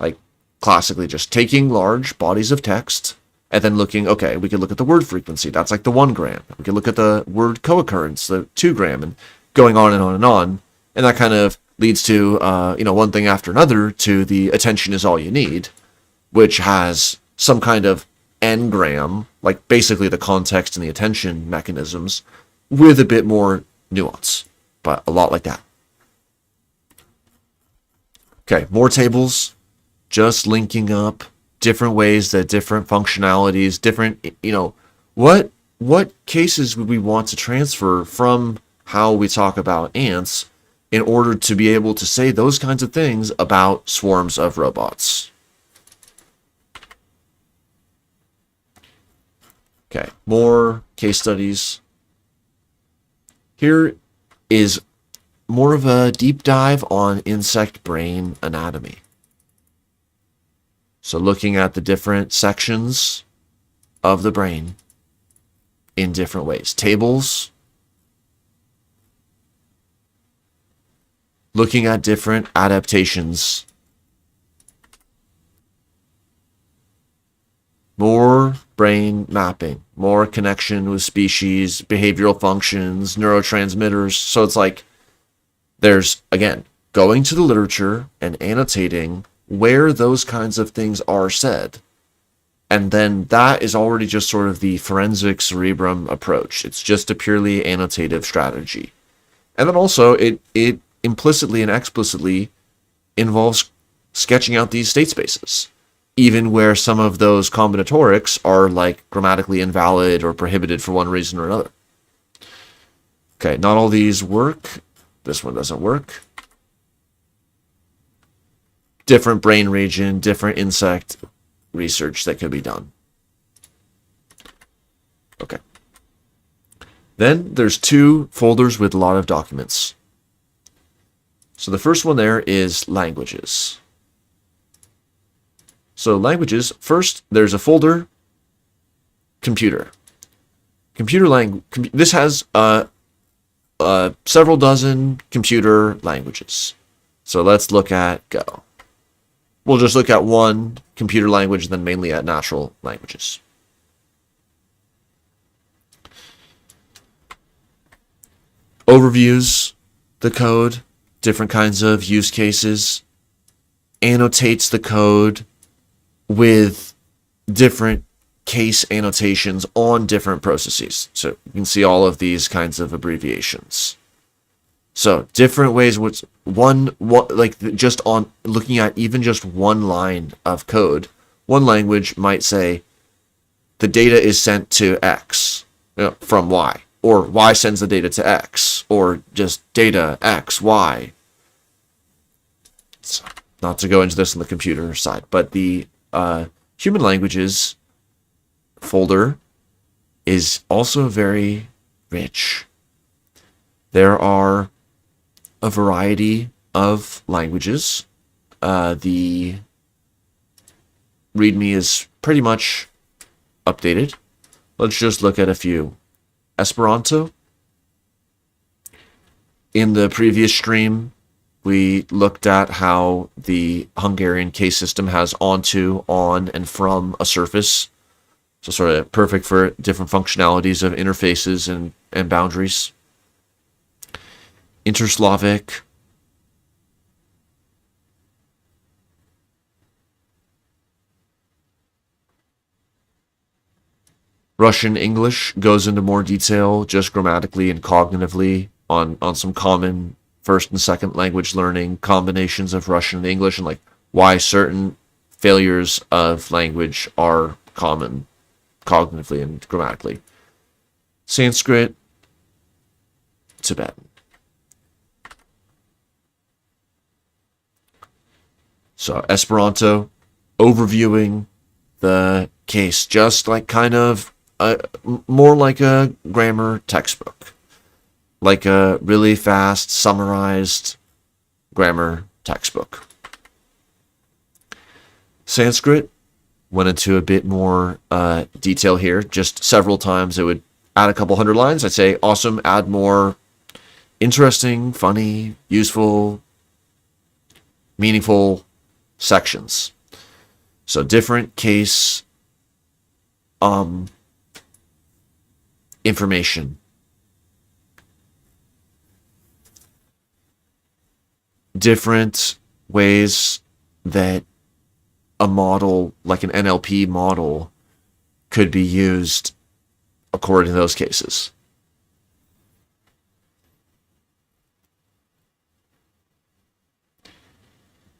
Like classically just taking large bodies of text and then looking, okay, we could look at the word frequency. That's like the 1 gram. We could look at the word co-occurrence, the 2 gram, and going on and on and on. And that kind of leads to, one thing after another to the attention is all you need, which has some kind of n-gram, like basically the context and the attention mechanisms, with a bit more nuance, but a lot like that. Okay, more tables, just linking up different ways that different functionalities, different, what cases would we want to transfer from how we talk about ants in order to be able to say those kinds of things about swarms of robots. Okay, more case studies. Here is more of a deep dive on insect brain anatomy. So looking at the different sections of the brain in different ways. Tables. Looking at different adaptations. More brain mapping, more connection with species, behavioral functions, neurotransmitters. So it's like there's, again, going to the literature and annotating where those kinds of things are said. And then that is already just sort of the forensic cerebrum approach. It's just a purely annotative strategy. And then also it implicitly and explicitly involves sketching out these state spaces, even where some of those combinatorics are like grammatically invalid or prohibited for one reason or another. Okay, not all these work. This one doesn't work. Different brain region, different insect research that could be done. Okay. Then there's 2 folders with a lot of documents. So the first one there is languages. So languages, first there's a folder, computer. Computer language, this has several dozen computer languages. So let's look at Go. We'll just look at one computer language, then mainly at natural languages. Overviews the code, different kinds of use cases, annotates the code with different case annotations on different processes. So you can see all of these kinds of abbreviations. So different ways, just on looking at even just one line of code, one language might say the data is sent to X from Y, or Y sends the data to X, or just data X, Y. So, not to go into this on the computer side, but the human languages folder is also very rich. There are a variety of languages. The README is pretty much updated. Let's just look at a few. Esperanto. In the previous stream, we looked at how the Hungarian case system has onto, on, and from a surface. So sort of perfect for different functionalities of interfaces and boundaries. Interslavic. Russian English goes into more detail just grammatically and cognitively on some common first and second language learning combinations of Russian and English, and like why certain failures of language are common cognitively and grammatically. Sanskrit, Tibetan. So Esperanto, overviewing the case, just like kind of more like a grammar textbook, like a really fast summarized grammar textbook. Sanskrit went into a bit more detail here, just several times. It would add a couple hundred lines. I'd say, awesome, add more interesting, funny, useful, meaningful sections. So different case information. Different ways that a model, like an NLP model, could be used according to those cases.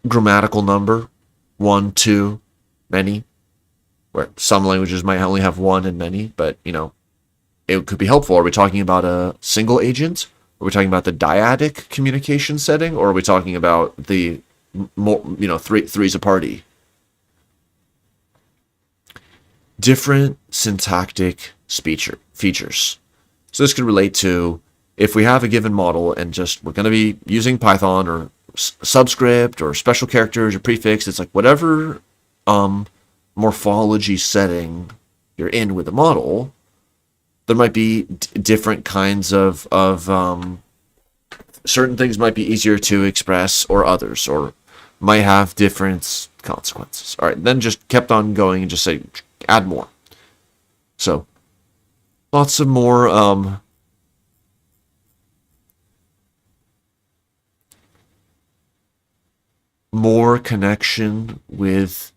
Grammatical number, 1, 2, many, where some languages might only have one and many, but, you know, it could be helpful. Are we talking about a single agent? Are we talking about the dyadic communication setting, or are we talking about the more, you know, three's a party? Different syntactic features. So this could relate to if we have a given model and just we're going to be using Python or subscript or special characters or prefix. It's like whatever morphology setting you're in with the model, there might be different kinds of certain things might be easier to express or others, or might have different consequences. All right, then just kept on going and just say add more. So lots of more more connection with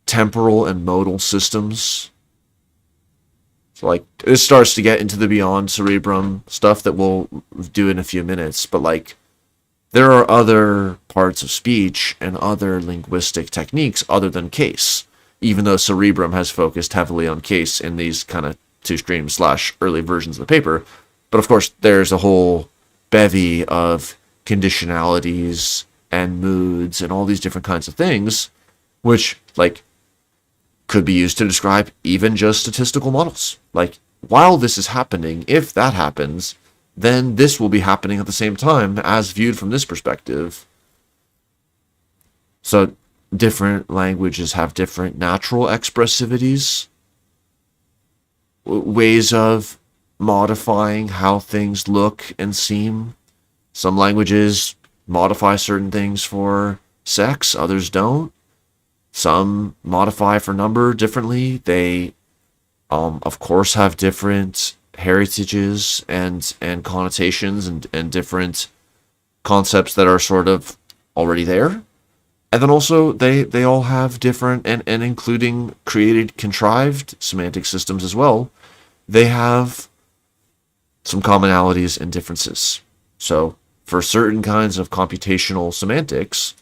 temporal and modal systems. So like this starts to get into the beyond Cerebrum stuff that we'll do in a few minutes, but like there are other parts of speech and other linguistic techniques other than case, even though Cerebrum has focused heavily on case in these kind of two streams / early versions of the paper. But of course, there's a whole bevy of conditionalities and moods and all these different kinds of things, which like could be used to describe even just statistical models. Like while this is happening, if that happens, then this will be happening at the same time as viewed from this perspective. So different languages have different natural expressivities, ways of modifying how things look and seem. Some languages modify certain things for sex, others don't. Some modify for number differently. They, of course, have different heritages and connotations and different concepts that are sort of already there. And then also they all have different and including created contrived semantic systems as well. They have some commonalities and differences. So for certain kinds of computational semantics,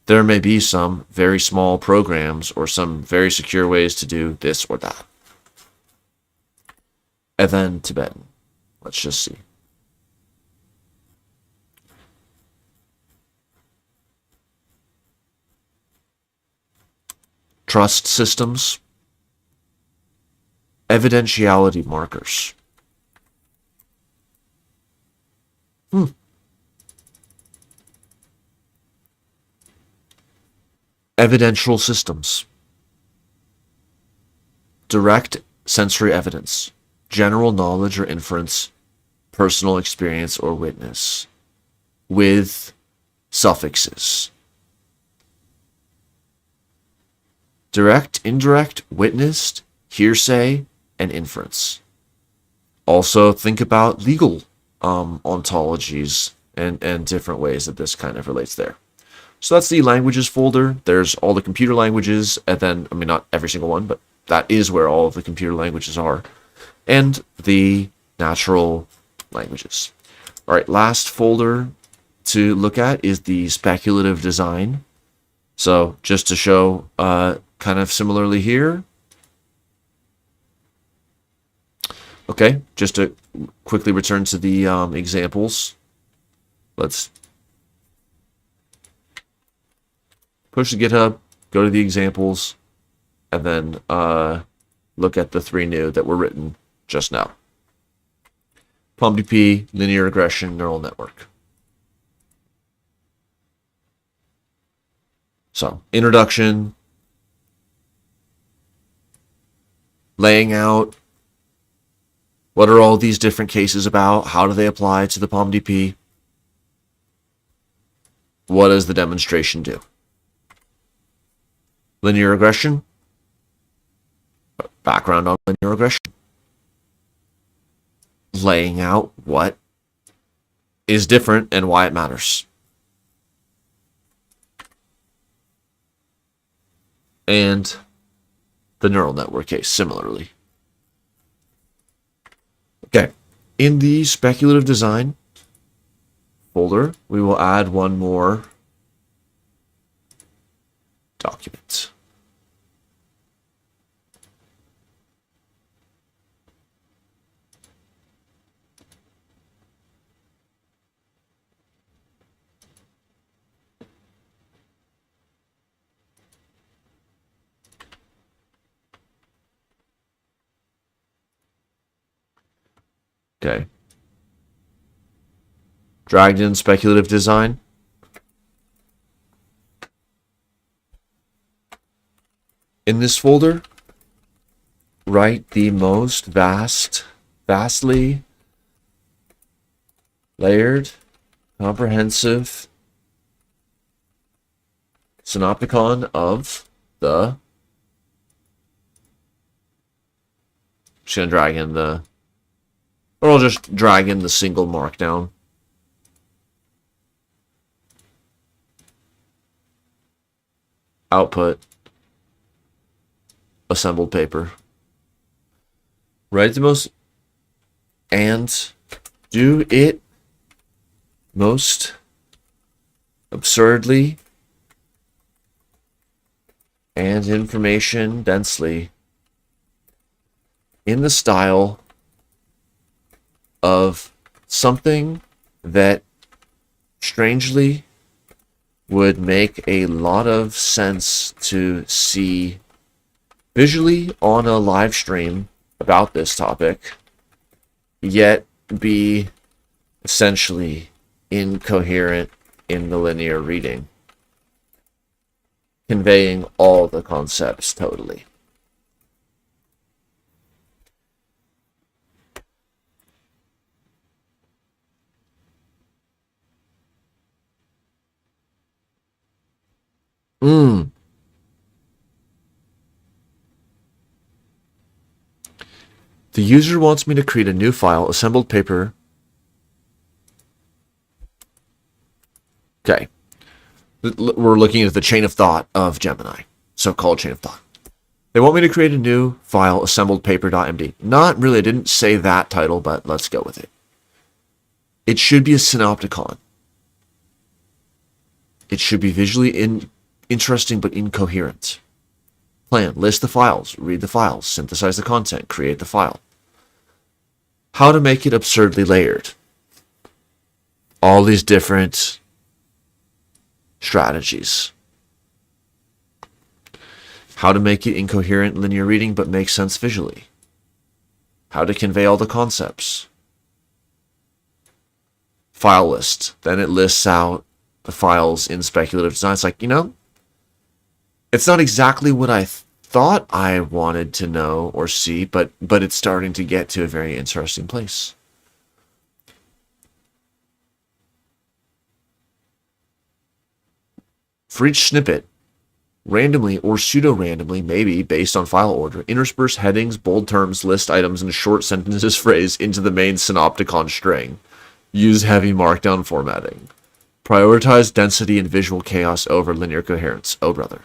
there may be some very small programs or some very secure ways to do this or that. And then Tibetan. Let's just see. Trust systems. Evidentiality markers. Evidential systems. Direct sensory evidence. General knowledge or inference. Personal experience or witness. With suffixes. Direct, indirect, witnessed, hearsay, and inference. Also think about legal ontologies and different ways that this kind of relates there. So that's the languages folder. There's all the computer languages, and then, I mean, not every single one, but that is where all of the computer languages are, and the natural languages. All right, last folder to look at is the speculative design. So just to show kind of similarly here. Okay, just to quickly return to the examples. Let's push the GitHub, go to the examples, and then look at the 3 new that were written just now. POMDP, linear regression, neural network. So, introduction, laying out what are all these different cases about, how do they apply to the POMDP, what does the demonstration do? Linear regression, background on linear regression, laying out what is different and why it matters. And the neural network case, similarly. Okay, in the speculative design folder, we will add one more document. Okay. Dragged in speculative design. In this folder, write the most vastly layered, comprehensive synopticon of the. Just gonna drag in the. Or I'll just drag in the single markdown. Output. Assembled paper. Write the most. And do it most absurdly and information densely in the style of something that strangely would make a lot of sense to see visually on a live stream about this topic, yet be essentially incoherent in the linear reading, conveying all the concepts totally. The user wants me to create a new file, assembled paper. Okay. We're looking at the chain of thought of Gemini, so-called chain of thought. They want me to create a new file, assembled paper.md. Not really, I didn't say that title, but let's go with it. It should be a synopticon. It should be visually interesting but incoherent. Plan, list the files, read the files, synthesize the content, create the file. How to make it absurdly layered. All these different strategies. How to make it incoherent linear reading but make sense visually. how to convey all the concepts. File list. Then it lists out the files in speculative design. It's like, it's not exactly what I thought I wanted to know or see, but it's starting to get to a very interesting place. For each snippet, randomly or pseudo-randomly, maybe based on file order, intersperse headings, bold terms, list items, and short sentences phrase into the main synopticon string. Use heavy markdown formatting. Prioritize density and visual chaos over linear coherence. Oh, brother.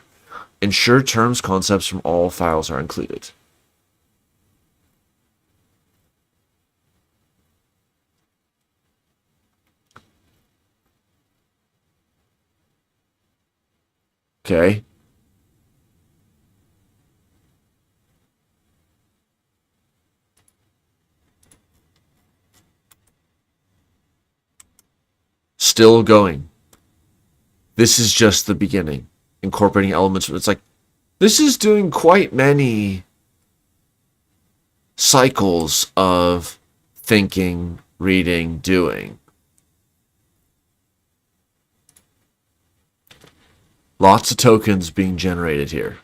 Ensure terms, concepts from all files are included. Okay. Still going. This is just the beginning. Incorporating elements. It's like, this is doing quite many cycles of thinking, reading, doing. Lots of tokens being generated here.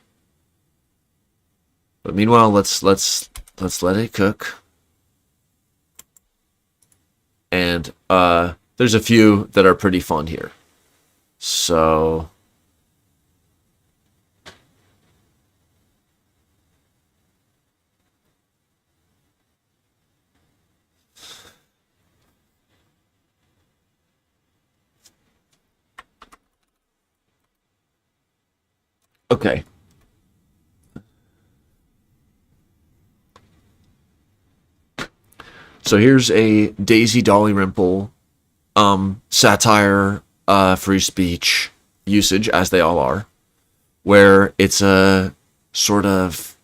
But meanwhile, let's let it cook. And there's a few that are pretty fun here. So okay. So here's a Daisy Dalrymple satire, free speech usage, as they all are, where it's a sort of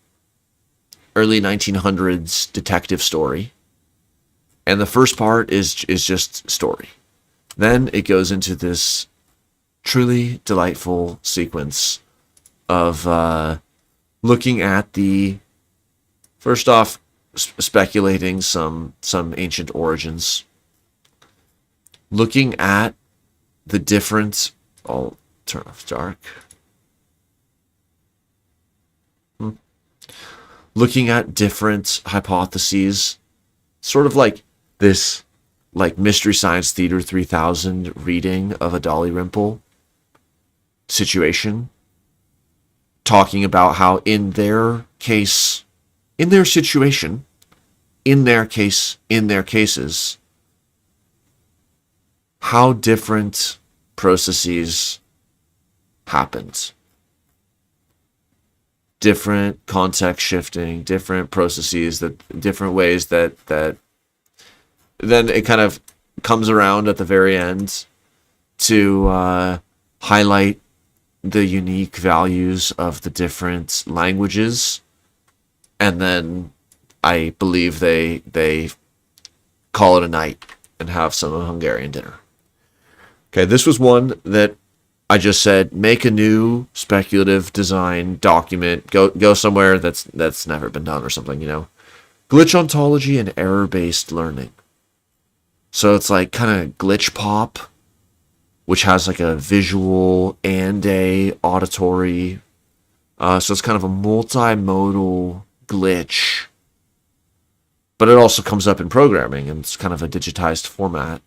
early 1900s detective story. And the first part is just story. Then it goes into this truly delightful sequence of looking at the, first off, speculating some ancient origins, looking at the different, I'll turn off dark, looking at different hypotheses, sort of like this, like Mystery Science Theater 3000 reading of a Dalrymple situation, talking about how in their case, in their situation, in their case, in their cases, how different processes happened. Different context shifting, different processes, that different ways that then it kind of comes around at the very end to highlight the unique values of the different languages. And then I believe they call it a night and have some Hungarian dinner. Okay, this was one that I just said, make a new speculative design document. Go somewhere that's never been done or something, Glitch ontology and error-based learning. So it's like kind of glitch pop, which has like a visual and a auditory. So it's kind of a multimodal glitch. But it also comes up in programming, and it's kind of a digitized format.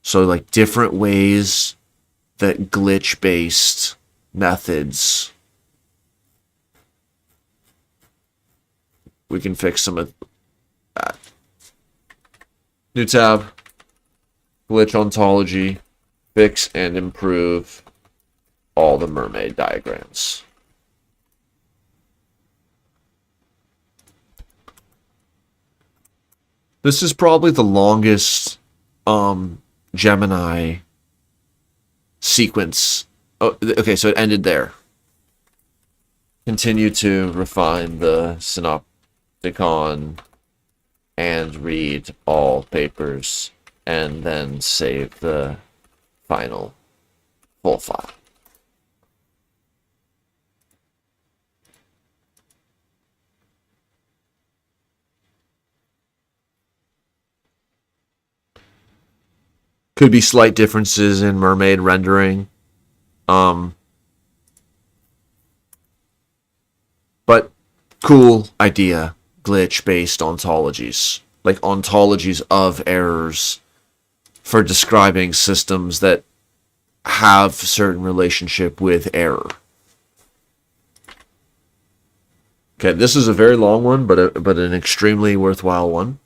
So like different ways that glitch-based methods, we can fix some of that. New tab, glitch ontology, fix and improve all the mermaid diagrams. This is probably the longest Gemini sequence. Oh, okay, so it ended there. Continue to refine the synopticon and read all papers, and then save the final full file. Could be slight differences in mermaid rendering. But cool idea, glitch-based ontologies. Like ontologies of errors for describing systems that have certain relationship with error. Okay, this is a very long one, but an extremely worthwhile one.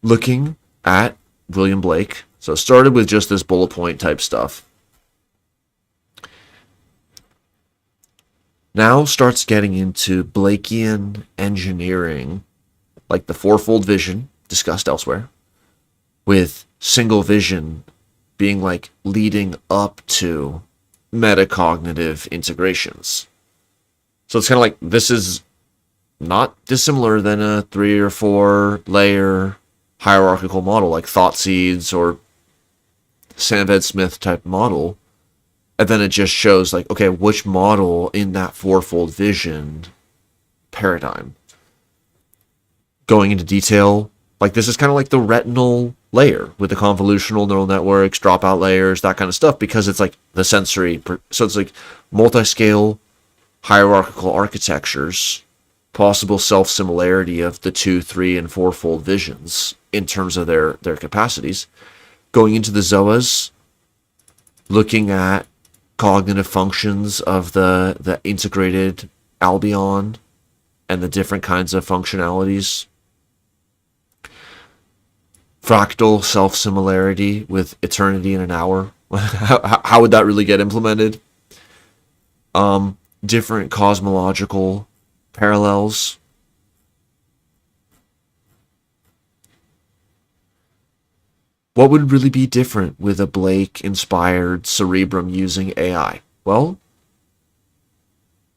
Looking at William Blake. So it started with just this bullet point type stuff. Now starts getting into Blakean engineering, like the fourfold vision discussed elsewhere, with single vision being like leading up to metacognitive integrations. So it's kind of like, this is not dissimilar than a 3 or 4 layer hierarchical model like Thought Seeds or Sandved-Smith type model. And then it just shows like, okay, which model in that fourfold vision paradigm. Going into detail, like this is kind of like the retinal layer with the convolutional neural networks, dropout layers, that kind of stuff, because it's like the sensory. So it's like multi-scale hierarchical architectures, possible self-similarity of the 2, 3, and 4-fold visions in terms of their capacities. Going into the ZOAs, looking at cognitive functions of the integrated albion and the different kinds of functionalities. Fractal self-similarity with eternity in an hour. How would that really get implemented? Different cosmological parallels. What would really be different with a Blake-inspired Cerebrum using AI? Well,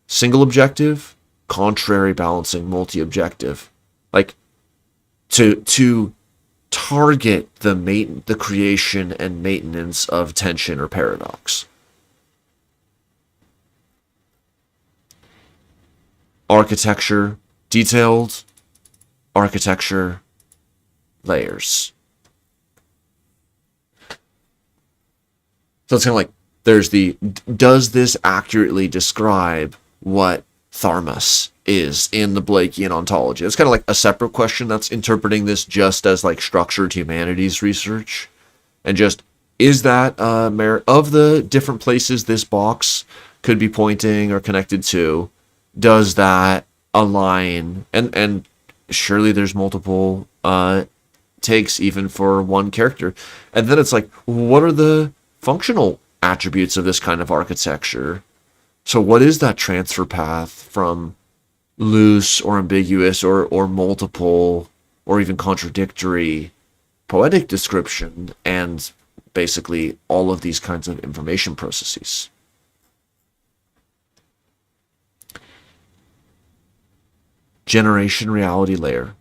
single objective, contrary balancing, multi-objective. Like, to target the creation and maintenance of tension or paradox. Architecture, detailed architecture layers. So it's kind of like, there's the, does this accurately describe what Tharmas is in the Blakean ontology? It's kind of like a separate question that's interpreting this just as like structured humanities research. And just, is that merit of the different places this box could be pointing or connected to? Does that align? And surely there's multiple takes even for one character. And then it's like, what are the functional attributes of this kind of architecture? So what is that transfer path from loose or ambiguous or multiple or even contradictory poetic description and basically all of these kinds of information processes? Generation reality layer,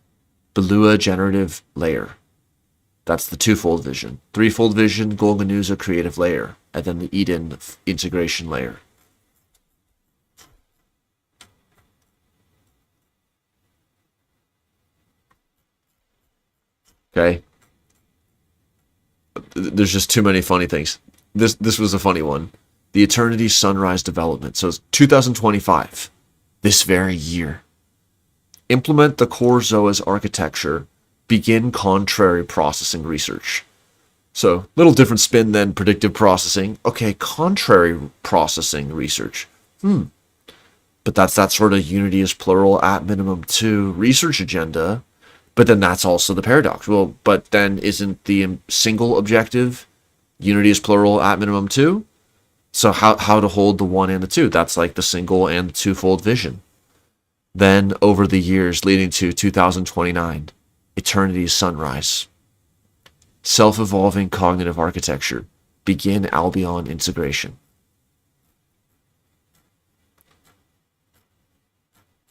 Belua generative layer. That's the twofold vision. Threefold vision, Golganuza creative layer, and then the Eden integration layer. Okay. There's just too many funny things. This was a funny one. The Eternity Sunrise development. So it's 2025, this very year. Implement the core ZOA's architecture. Begin contrary processing research. So, little different spin than predictive processing. Okay, contrary processing research. But that's that sort of unity is plural at minimum 2 research agenda. But then that's also the paradox. Well, but then isn't the single objective unity is plural at minimum 2? So how to hold the 1 and the 2? That's like the single and the twofold vision. Then over the years leading to 2029. Eternity's sunrise. Self-evolving cognitive architecture. Begin Albion integration.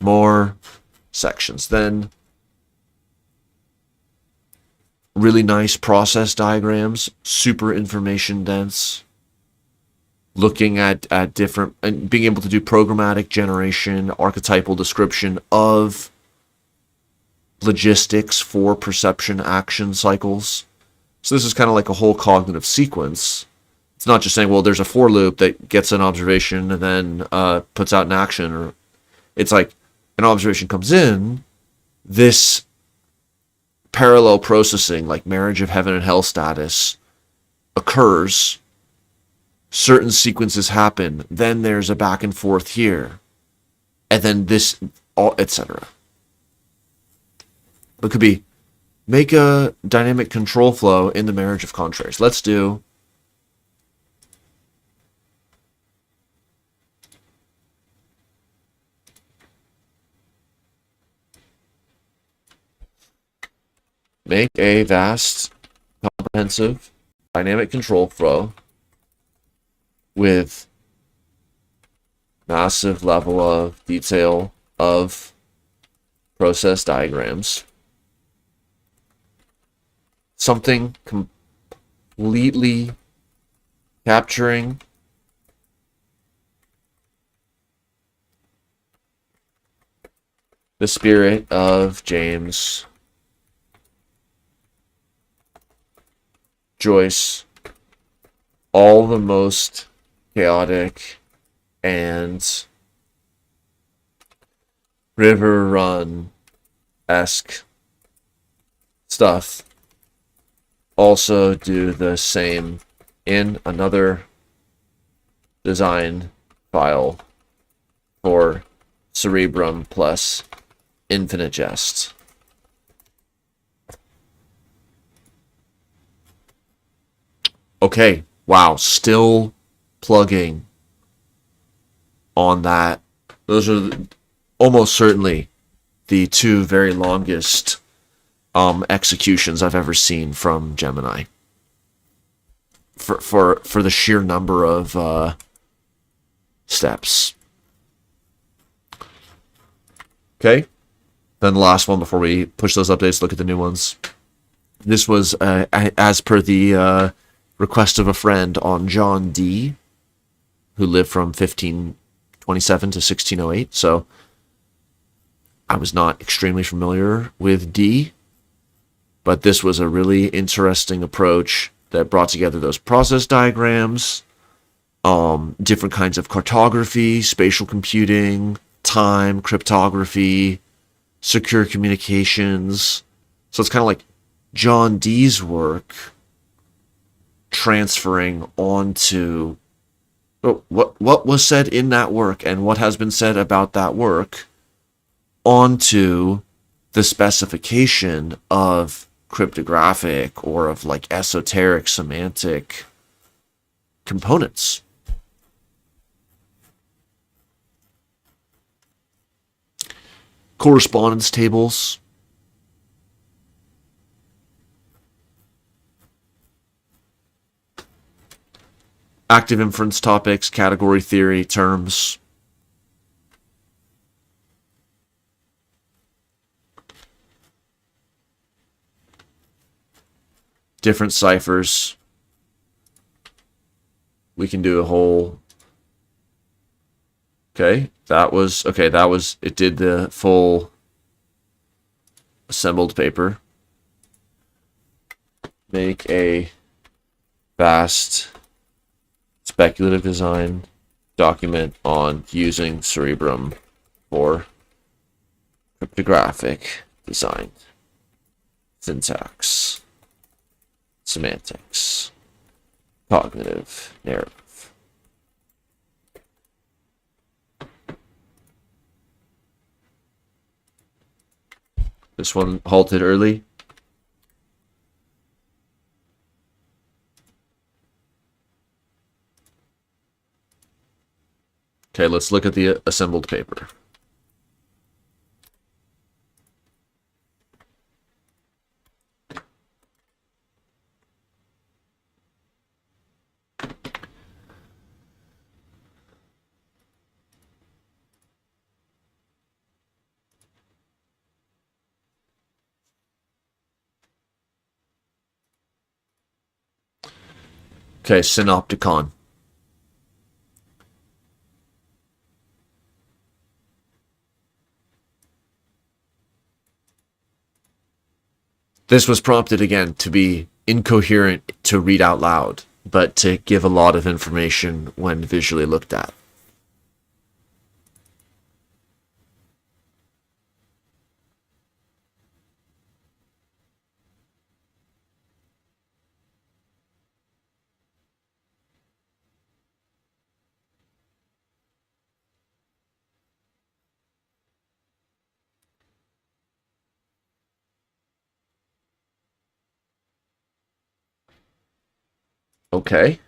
More sections. Then really nice process diagrams, super information dense. Looking at different, and being able to do programmatic generation, archetypal description of logistics for perception action cycles. So this is kind of like a whole cognitive sequence. It's not just saying, well, there's a for loop that gets an observation and then puts out an action. Or it's like an observation comes in, this parallel processing, like marriage of heaven and hell status, occurs. Certain sequences happen. Then there's a back and forth here. And then this, etc. It could be, make a dynamic control flow in the marriage of contraries. Let's do make a vast, comprehensive, dynamic control flow with massive level of detail of process diagrams. Something completely capturing the spirit of James Joyce, all the most chaotic and river run-esque stuff. Also do the same in another design file for Cerebrum plus Infinite Jest. Okay, wow, still plugging on that. Those are almost certainly the two very longest executions I've ever seen from Gemini. For the sheer number of steps. Okay, then the last one before we push those updates, look at the new ones. This was as per the request of a friend on John Dee, who lived from 1527 to 1608. So I was not extremely familiar with Dee, but this was a really interesting approach that brought together those process diagrams, different kinds of cartography, spatial computing, time, cryptography, secure communications. So it's kind of like John Dee's work transferring onto what was said in that work and what has been said about that work onto the specification of cryptographic or of like esoteric semantic components. Correspondence tables. Active inference topics, category theory, terms. Different ciphers. We can do a whole... Okay, it did the full assembled paper. Make a vast speculative design document on using Cerebrum for cryptographic design, syntax, semantics, cognitive narrative. This one halted early. Okay, let's look at the assembled paper. Okay, synopticon. This was prompted again to be incoherent to read out loud, but to give a lot of information when visually looked at. Okay.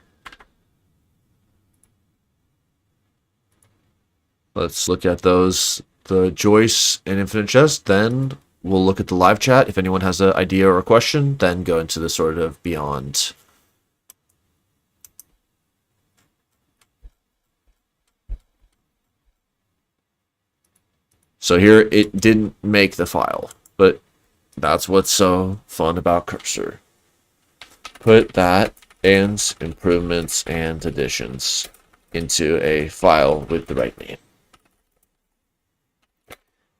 Let's look at those, the Joyce and Infinite Jest. Then we'll look at the live chat. If anyone has an idea or a question, then go into the sort of beyond. So here it didn't make the file, but that's what's so fun about Cursor. Put that and improvements and additions into a file with the right name.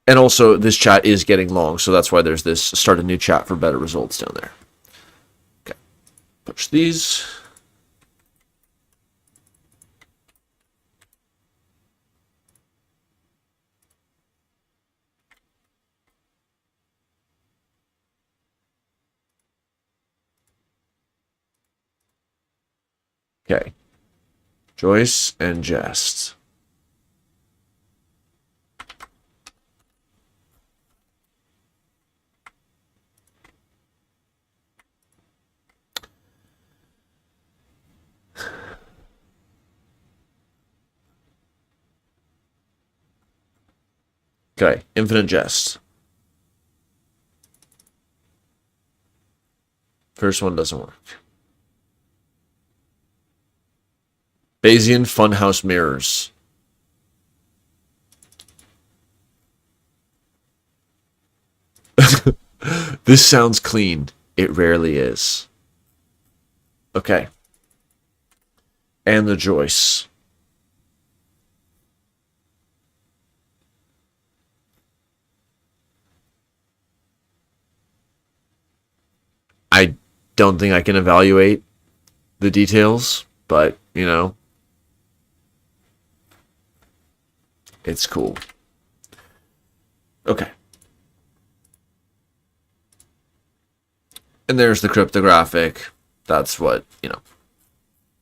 And also, this chat is getting long, so that's why there's this start a new chat for better results down there. Okay, push these. Okay, Joyce and Jest. Okay, Infinite Jest. First one doesn't work. Bayesian Funhouse Mirrors. This sounds clean. It rarely is. Okay. And the Joyce. I don't think I can evaluate the details, but, you know, it's cool. Okay. And there's the cryptographic. That's what, you know,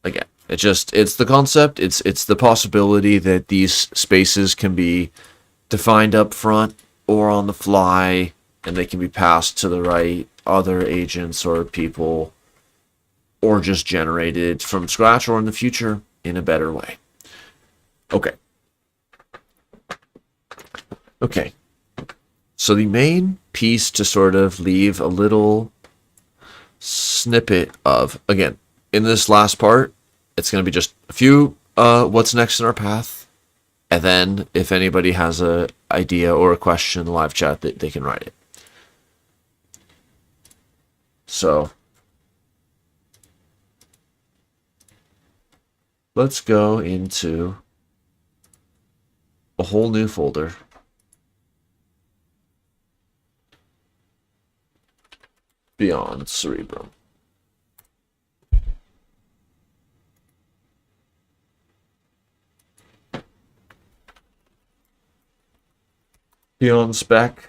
again, it's the concept. It's the possibility that these spaces can be defined up front or on the fly, and they can be passed to the right other agents or people, or just generated from scratch or in the future in a better way. Okay. Okay. So the main piece to sort of leave a little snippet of, again, in this last part, it's going to be just a few what's next in our path. And then if anybody has an idea or a question in the live chat, they can write it. So let's go into a whole new folder. Beyond Cerebrum. Beyond spec.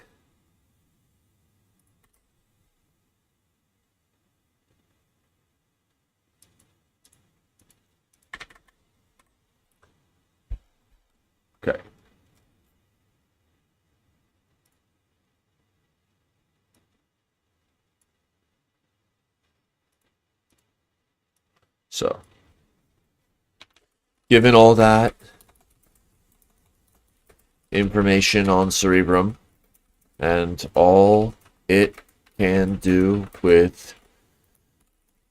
Okay. So, given all that information on Cerebrum and all it can do with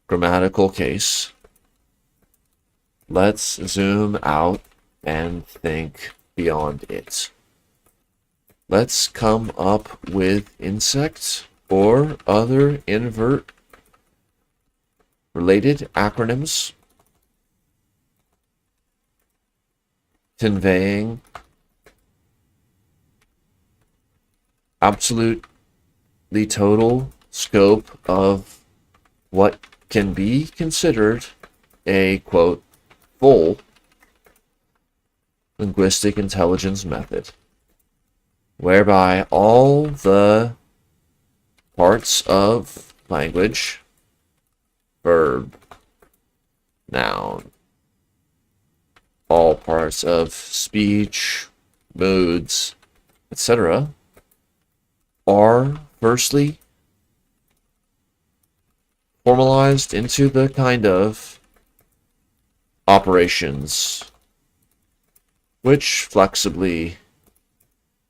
grammatical case, let's zoom out and think beyond it. Let's come up with insect or other invert related acronyms conveying absolutely total scope of what can be considered a, quote, full linguistic intelligence method, whereby all the parts of language, verb, noun, all parts of speech, moods, etc., are firstly formalized into the kind of operations which flexibly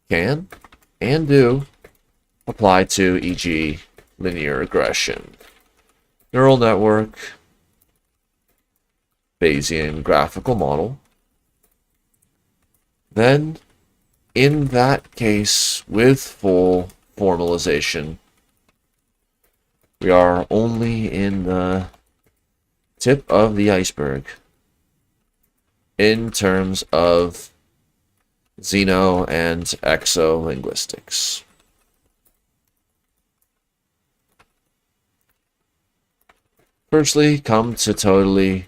can and do apply to, e.g., linear regression, neural network, Bayesian graphical model. Then, in that case, with full formalization, we are only in the tip of the iceberg in terms of xeno and exolinguistics. Firstly, come to totally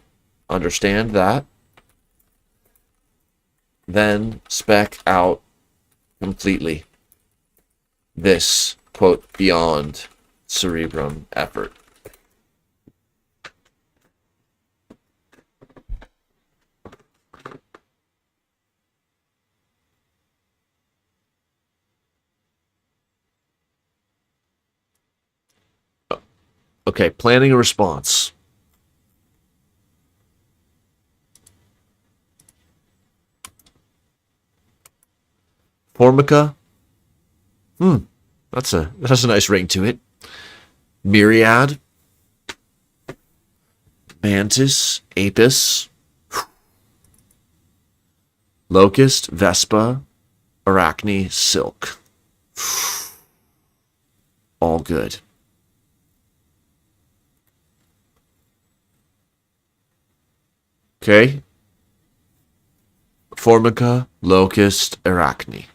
understand that, then spec out completely this, quote, beyond CEREBRUM effort. Okay, planning a response. Formica. That's a nice ring to it. Myriad. Mantis. Apis. Locust. Vespa. Arachne. Silk. All good. Okay. Formica, locust, arachne.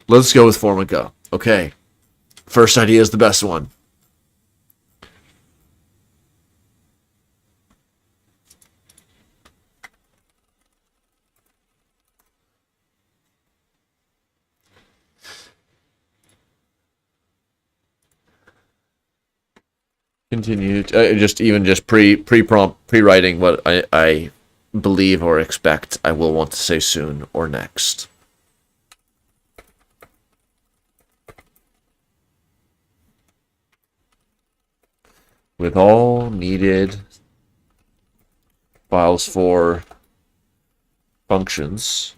Let's go with Formica. Okay. First idea is the best one. Continued. Just pre-prompt, pre-writing what I believe or expect I will want to say soon or next. With all needed files for functions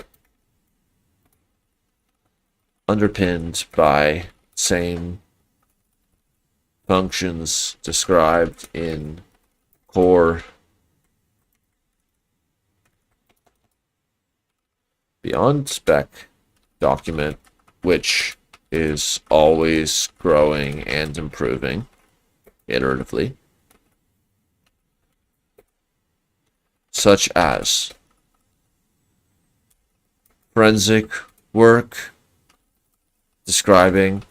underpinned by same functions described in core beyond spec document, which is always growing and improving iteratively, such as forensic work describing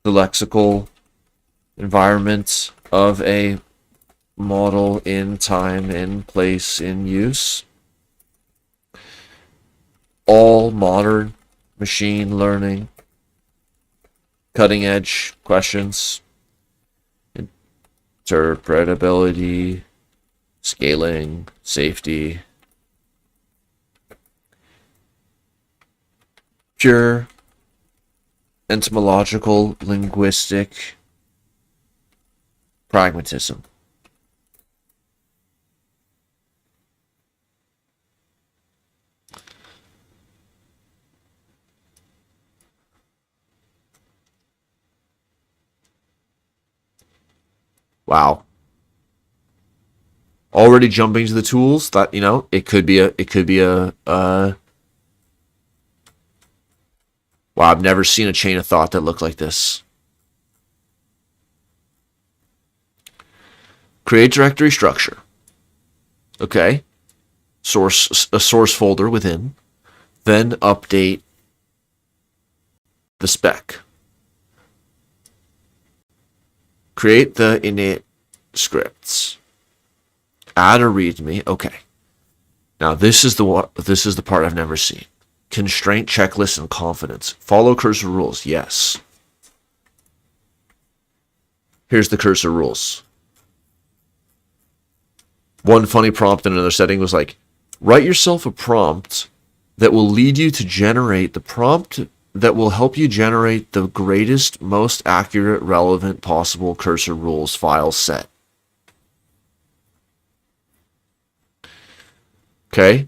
the lexical environment of a model in time, in place, in use. All modern machine learning, cutting edge questions, interpretability, scaling, safety, pure entomological linguistic pragmatism. Wow. Already jumping to the tools that, it could be a wow, I've never seen a chain of thought that looked like this. Create directory structure. Okay. A source folder within. Then update the spec. Create the init scripts. Add a README. Okay. Now this is the part I've never seen. Constraint checklist and confidence. Follow cursor rules. Yes. Here's the cursor rules. One funny prompt in another setting was like, write yourself a prompt that will lead you to generate the prompt that will help you generate the greatest, most accurate, relevant possible cursor rules file set. Okay?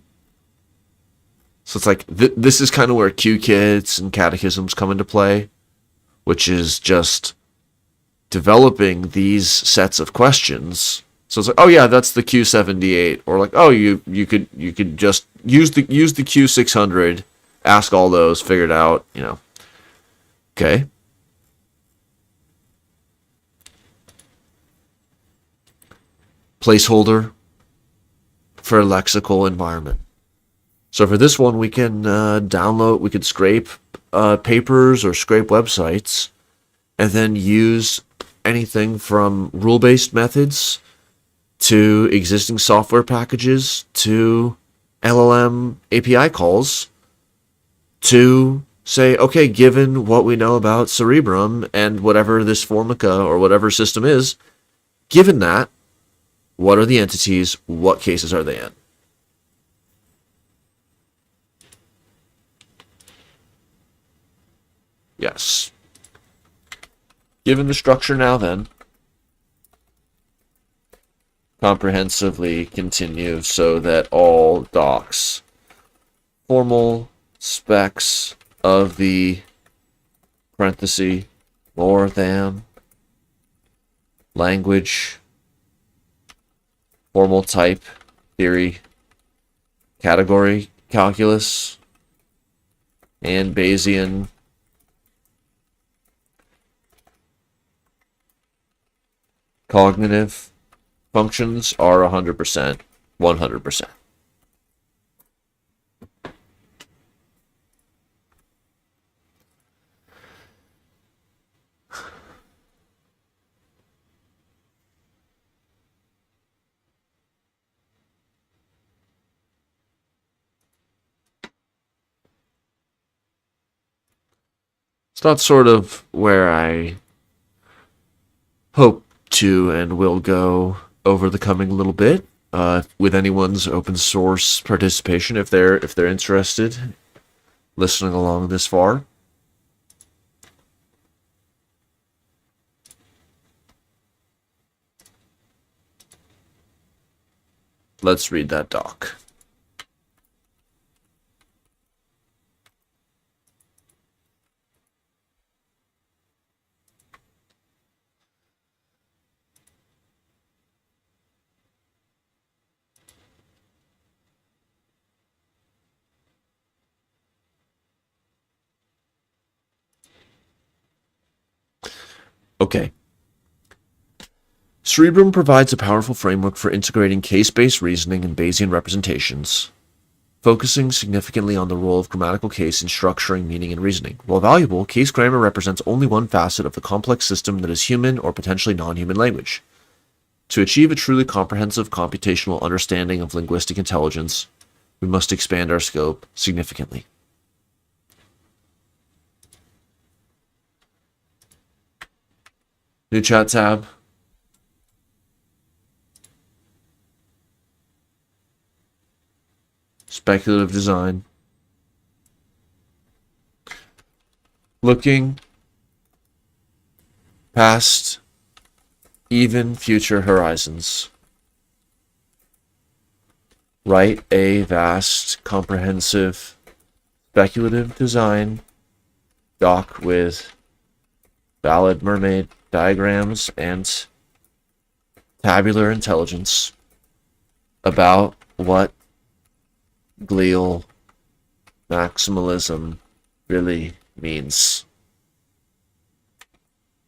So it's like, this is kind of where Q-kits and catechisms come into play, which is just developing these sets of questions. So it's like, oh yeah, that's the Q78, or like, oh, you could just use the Q600, ask all those, figure it out, you know. Okay. Placeholder for a lexical environment. So for this one, we can we could scrape papers or scrape websites, and then use anything from rule-based methods to existing software packages to LLM API calls to say, okay, given what we know about Cerebrum and whatever this Formica or whatever system is, given that, what are the entities? What cases are they in? Yes. Given the structure now then, comprehensively continue so that all docs, formal specs of the parenthesis, more than, language, formal type, theory, category, calculus, and Bayesian cognitive functions are 100%, 100%. So that's sort of where I hope to and will go over the coming little bit, with anyone's open source participation if they're interested, listening along this far. Let's read that doc. Okay. Cerebrum provides a powerful framework for integrating case-based reasoning and Bayesian representations, focusing significantly on the role of grammatical case in structuring meaning and reasoning. While valuable, case grammar represents only one facet of the complex system that is human or potentially non-human language. To achieve a truly comprehensive computational understanding of linguistic intelligence, we must expand our scope significantly. New chat tab. Speculative design. Looking past even future horizons. Write a vast, comprehensive, speculative design doc with valid mermaid diagrams and tabular intelligence about what glial maximalism really means.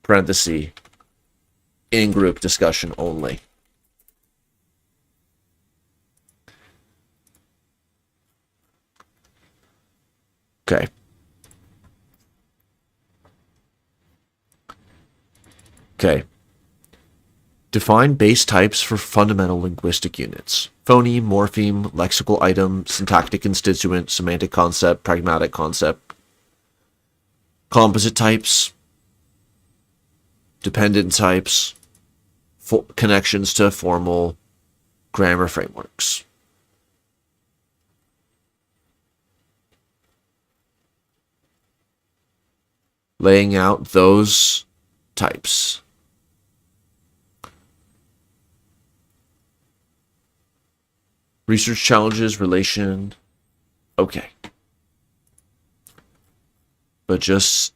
Parenthesis, in-group discussion only. Okay. Okay. Define base types for fundamental linguistic units. Phoneme, morpheme, lexical item, syntactic constituent, semantic concept, pragmatic concept. Composite types, dependent types, connections to formal grammar frameworks. Laying out those types. Research challenges, relation. Okay. But just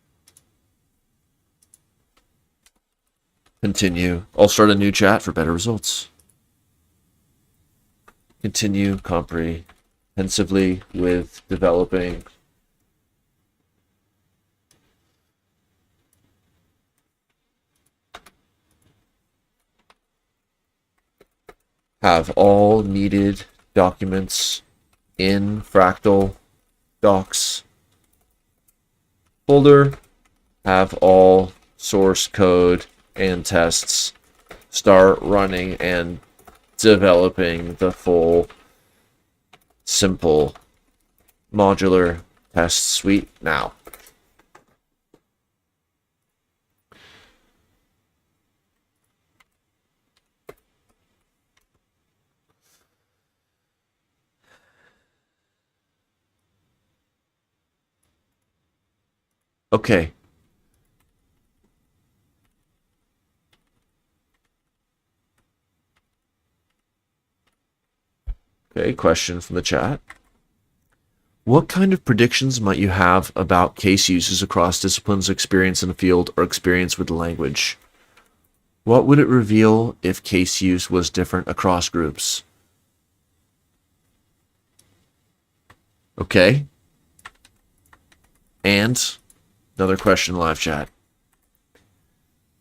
continue. I'll start a new chat for better results. Continue comprehensively with developing have all needed documents in Fractal Docs folder, have all source code and tests, start running and developing the full simple modular test suite now. Okay. Okay, question from the chat. What kind of predictions might you have about case uses across disciplines, experience in the field, or experience with the language? What would it reveal if case use was different across groups? Okay. And another question, live chat.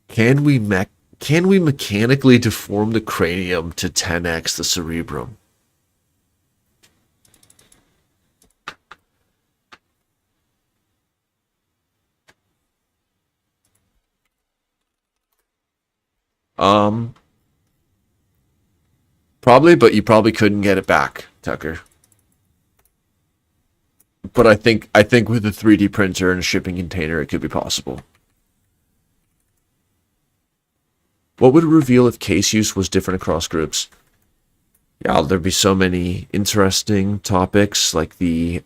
Can we mechanically deform the cranium to 10x the cerebrum? Probably, but you probably couldn't get it back, Tucker. But I think with a 3D printer and a shipping container, it could be possible. What would it reveal if case use was different across groups? Yeah, there'd be so many interesting topics, like the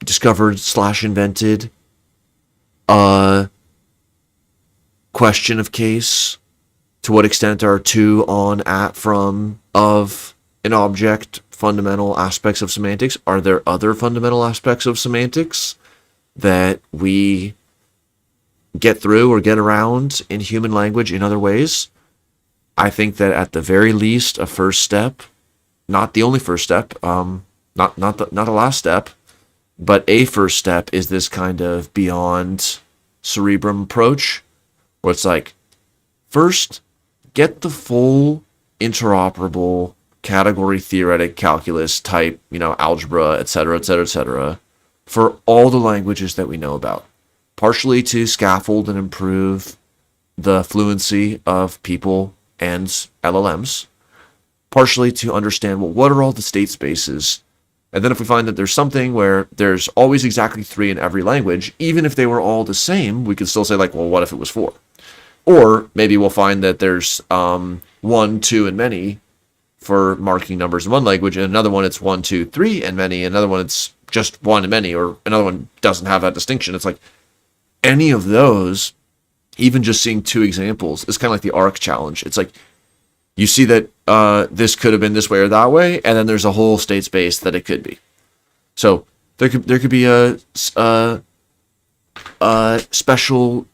discovered/invented question of case. To what extent are to, on, at, from, of an object fundamental aspects of semantics? Are there other fundamental aspects of semantics that we get through or get around in human language in other ways? I think that at the very least, a first step, not the only first step, not a last step, but a first step is this kind of beyond cerebrum approach, where it's like, first, get the full interoperable category theoretic calculus type, algebra, etc., for all the languages that we know about. Partially to scaffold and improve the fluency of people and LLMs. Partially to understand, well, what are all the state spaces? And then if we find that there's something where there's always exactly 3 in every language, even if they were all the same, we could still say, like, well, what if it was 4? Or maybe we'll find that there's 1, 2, and many for marking numbers in one language, and another one it's 1, 2, 3, and many, and another one it's just 1 and many, or another one doesn't have that distinction. It's like any of those, even just seeing 2 examples, is kind of like the ARC challenge. It's like you see that this could have been this way or that way, and then there's a whole state space that it could be. So there could be a special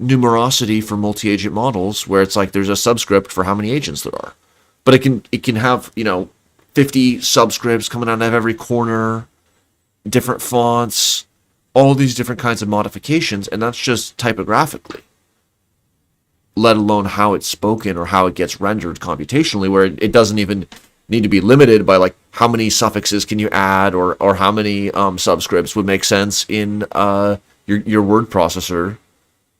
numerosity for multi-agent models where it's like there's a subscript for how many agents there are, but it can have 50 subscripts coming out of every corner, different fonts, all these different kinds of modifications, and that's just typographically, let alone how it's spoken or how it gets rendered computationally, where it doesn't even need to be limited by like how many suffixes can you add or how many subscripts would make sense in your word processor.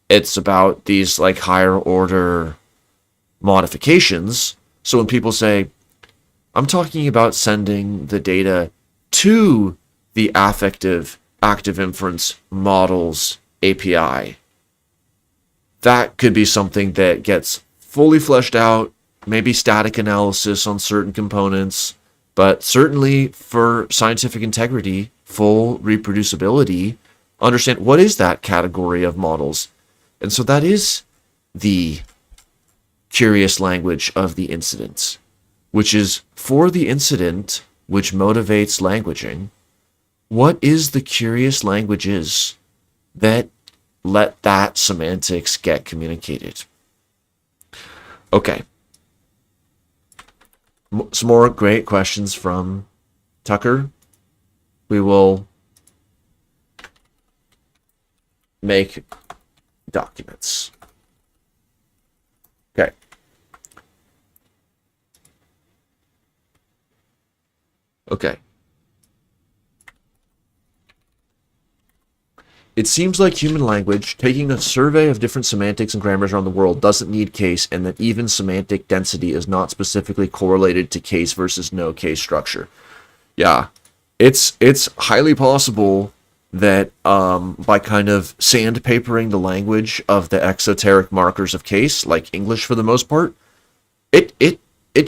It's about these like higher order modifications. So when people say, I'm talking about sending the data to the affective active inference models API, that could be something that gets fully fleshed out, maybe static analysis on certain components, but certainly for scientific integrity, full reproducibility, understand what is that category of models. And so that is the curious language of the incident, which is for the incident which motivates languaging, what is the curious languages that let that semantics get communicated? Okay. Some more great questions from Tucker. We will make documents. Okay. Okay. It seems like human language, taking a survey of different semantics and grammars around the world, doesn't need case, and that even semantic density is not specifically correlated to case versus no case structure. Yeah, it's highly possible that by kind of sandpapering the language of the exoteric markers of case, like English for the most part, it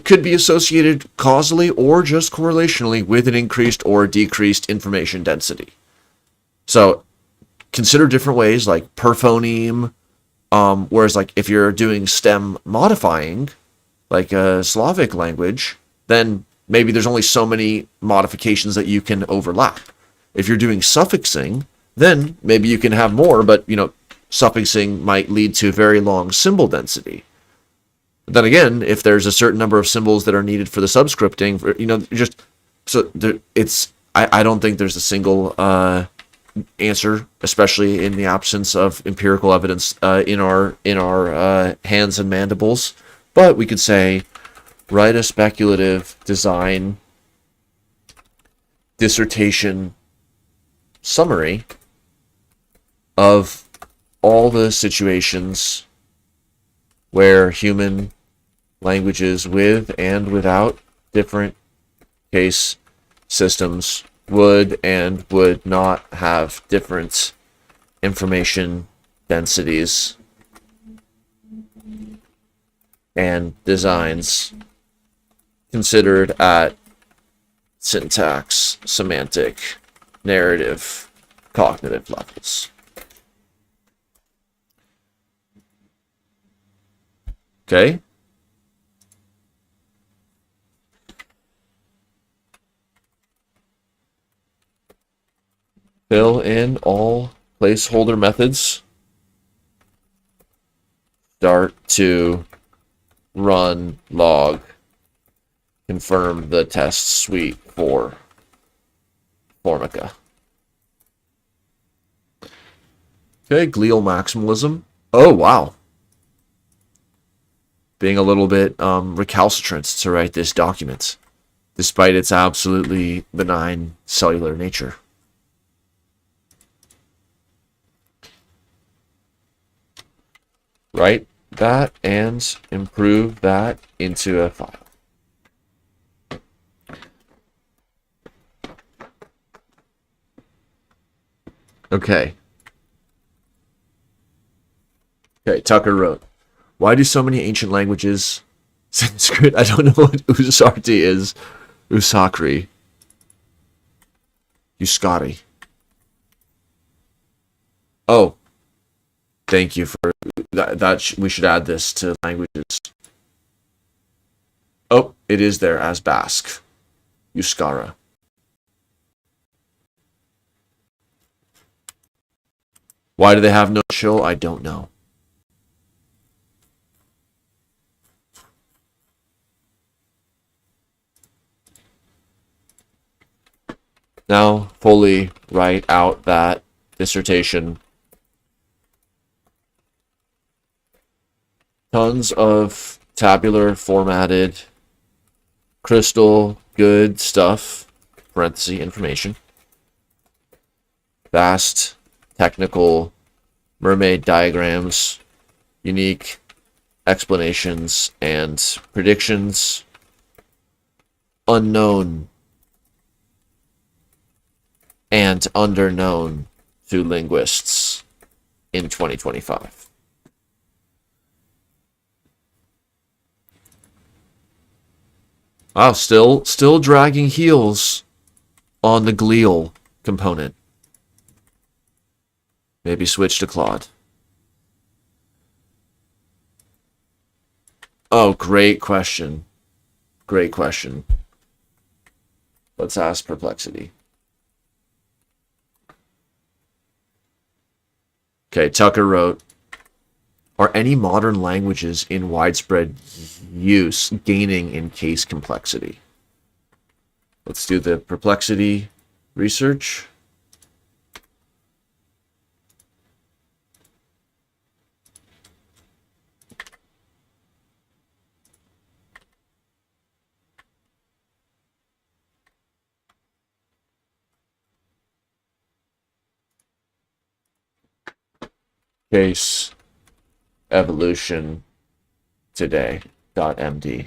could be associated causally or just correlationally with an increased or decreased information density. So consider different ways like per phoneme, whereas like if you're doing stem modifying, like a Slavic language, then maybe there's only so many modifications that you can overlap. If you're doing suffixing, then maybe you can have more, but suffixing might lead to very long symbol density. But then again, if there's a certain number of symbols that are needed for the subscripting, I don't think there's a single answer, especially in the absence of empirical evidence in our hands and mandibles. But we could say, write a speculative design dissertation summary of all the situations where human languages with and without different case systems would and would not have different information densities and designs considered at syntax, semantic, narrative, cognitive levels. Okay. Fill in all placeholder methods. Start to run log. Confirm the test suite for Formica. Okay, glial maximalism. Oh, wow. Being a little bit recalcitrant to write this document, despite its absolutely benign cellular nature. Write that and improve that into a file. Okay. Okay, Tucker wrote, why do so many ancient languages, Sanskrit, I don't know what Usarti is, Usakri, Uskari. Oh, thank you for that. We should add this to languages. Oh, it is there as Basque, Euskara. Why do they have no chill? I don't know. Now fully write out that dissertation. Tons of tabular formatted, crystal good stuff, parenthesis information. Vast technical mermaid diagrams, unique explanations and predictions unknown and underknown to linguists in 2025. Wow, still dragging heels on the glial component. Maybe switch to Claude. Oh, great question. Great question. Let's ask Perplexity. Okay, Tucker wrote, are any modern languages in widespread use gaining in case complexity? Let's do the Perplexity research. Case evolution today.md.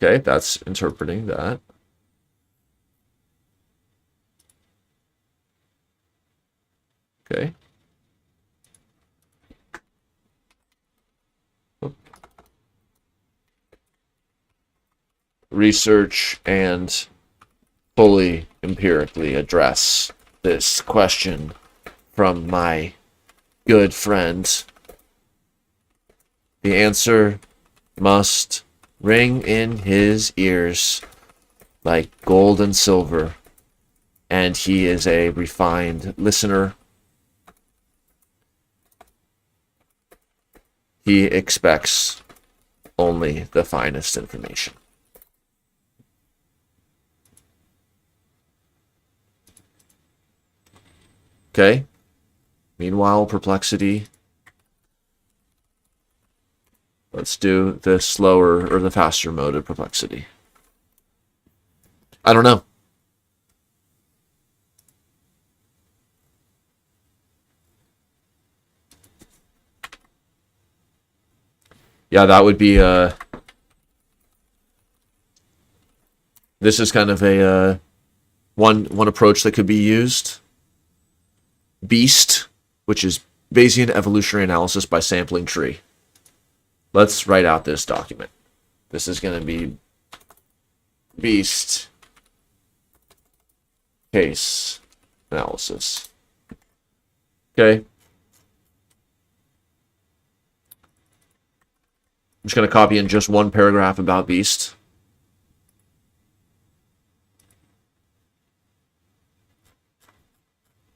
Okay, that's interpreting that. Okay. Research and fully empirically address this question from my good friend. The answer must ring in his ears like gold and silver, and he is a refined listener. He expects only the finest information. Okay. Meanwhile, Perplexity. Let's do the slower or the faster mode of Perplexity. I don't know. Yeah, that would be this is kind of a one approach that could be used. BEAST, which is Bayesian evolutionary analysis by sampling tree. Let's write out this document. This is going to be BEAST case analysis. Okay. I'm just going to copy in just one paragraph about BEAST.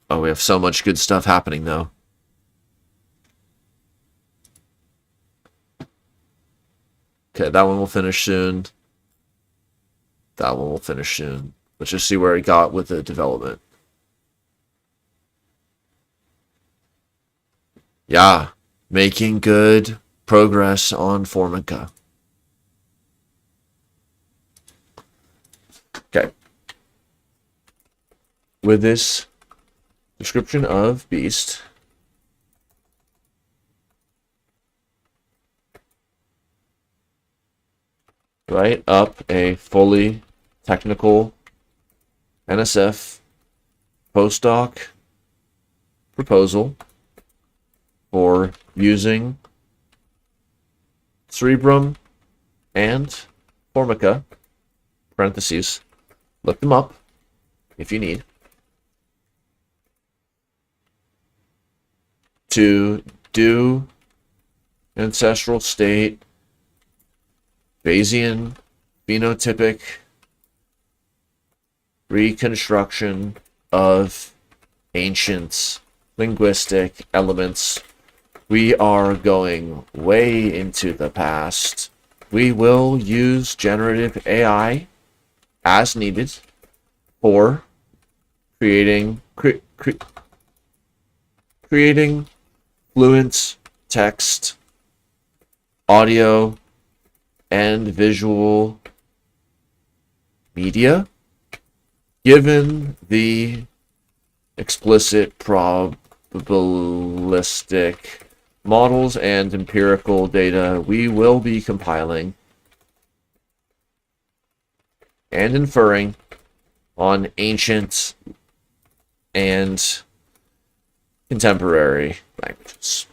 Oh, we have so much good stuff happening, though. Okay, that one will finish soon. That one will finish soon. Let's just see where it got with the development. Yeah, making good progress on Formica. Okay. With this description of BEAST, write up a fully technical NSF postdoc proposal for using CEREBRUM and Formica, parentheses, look them up if you need, to do ancestral state Bayesian phenotypic reconstruction of ancient linguistic elements. We are going way into the past. We will use generative AI as needed for creating fluent text, audio, and visual media, given the explicit probabilistic models and empirical data we will be compiling and inferring on ancient and contemporary languages.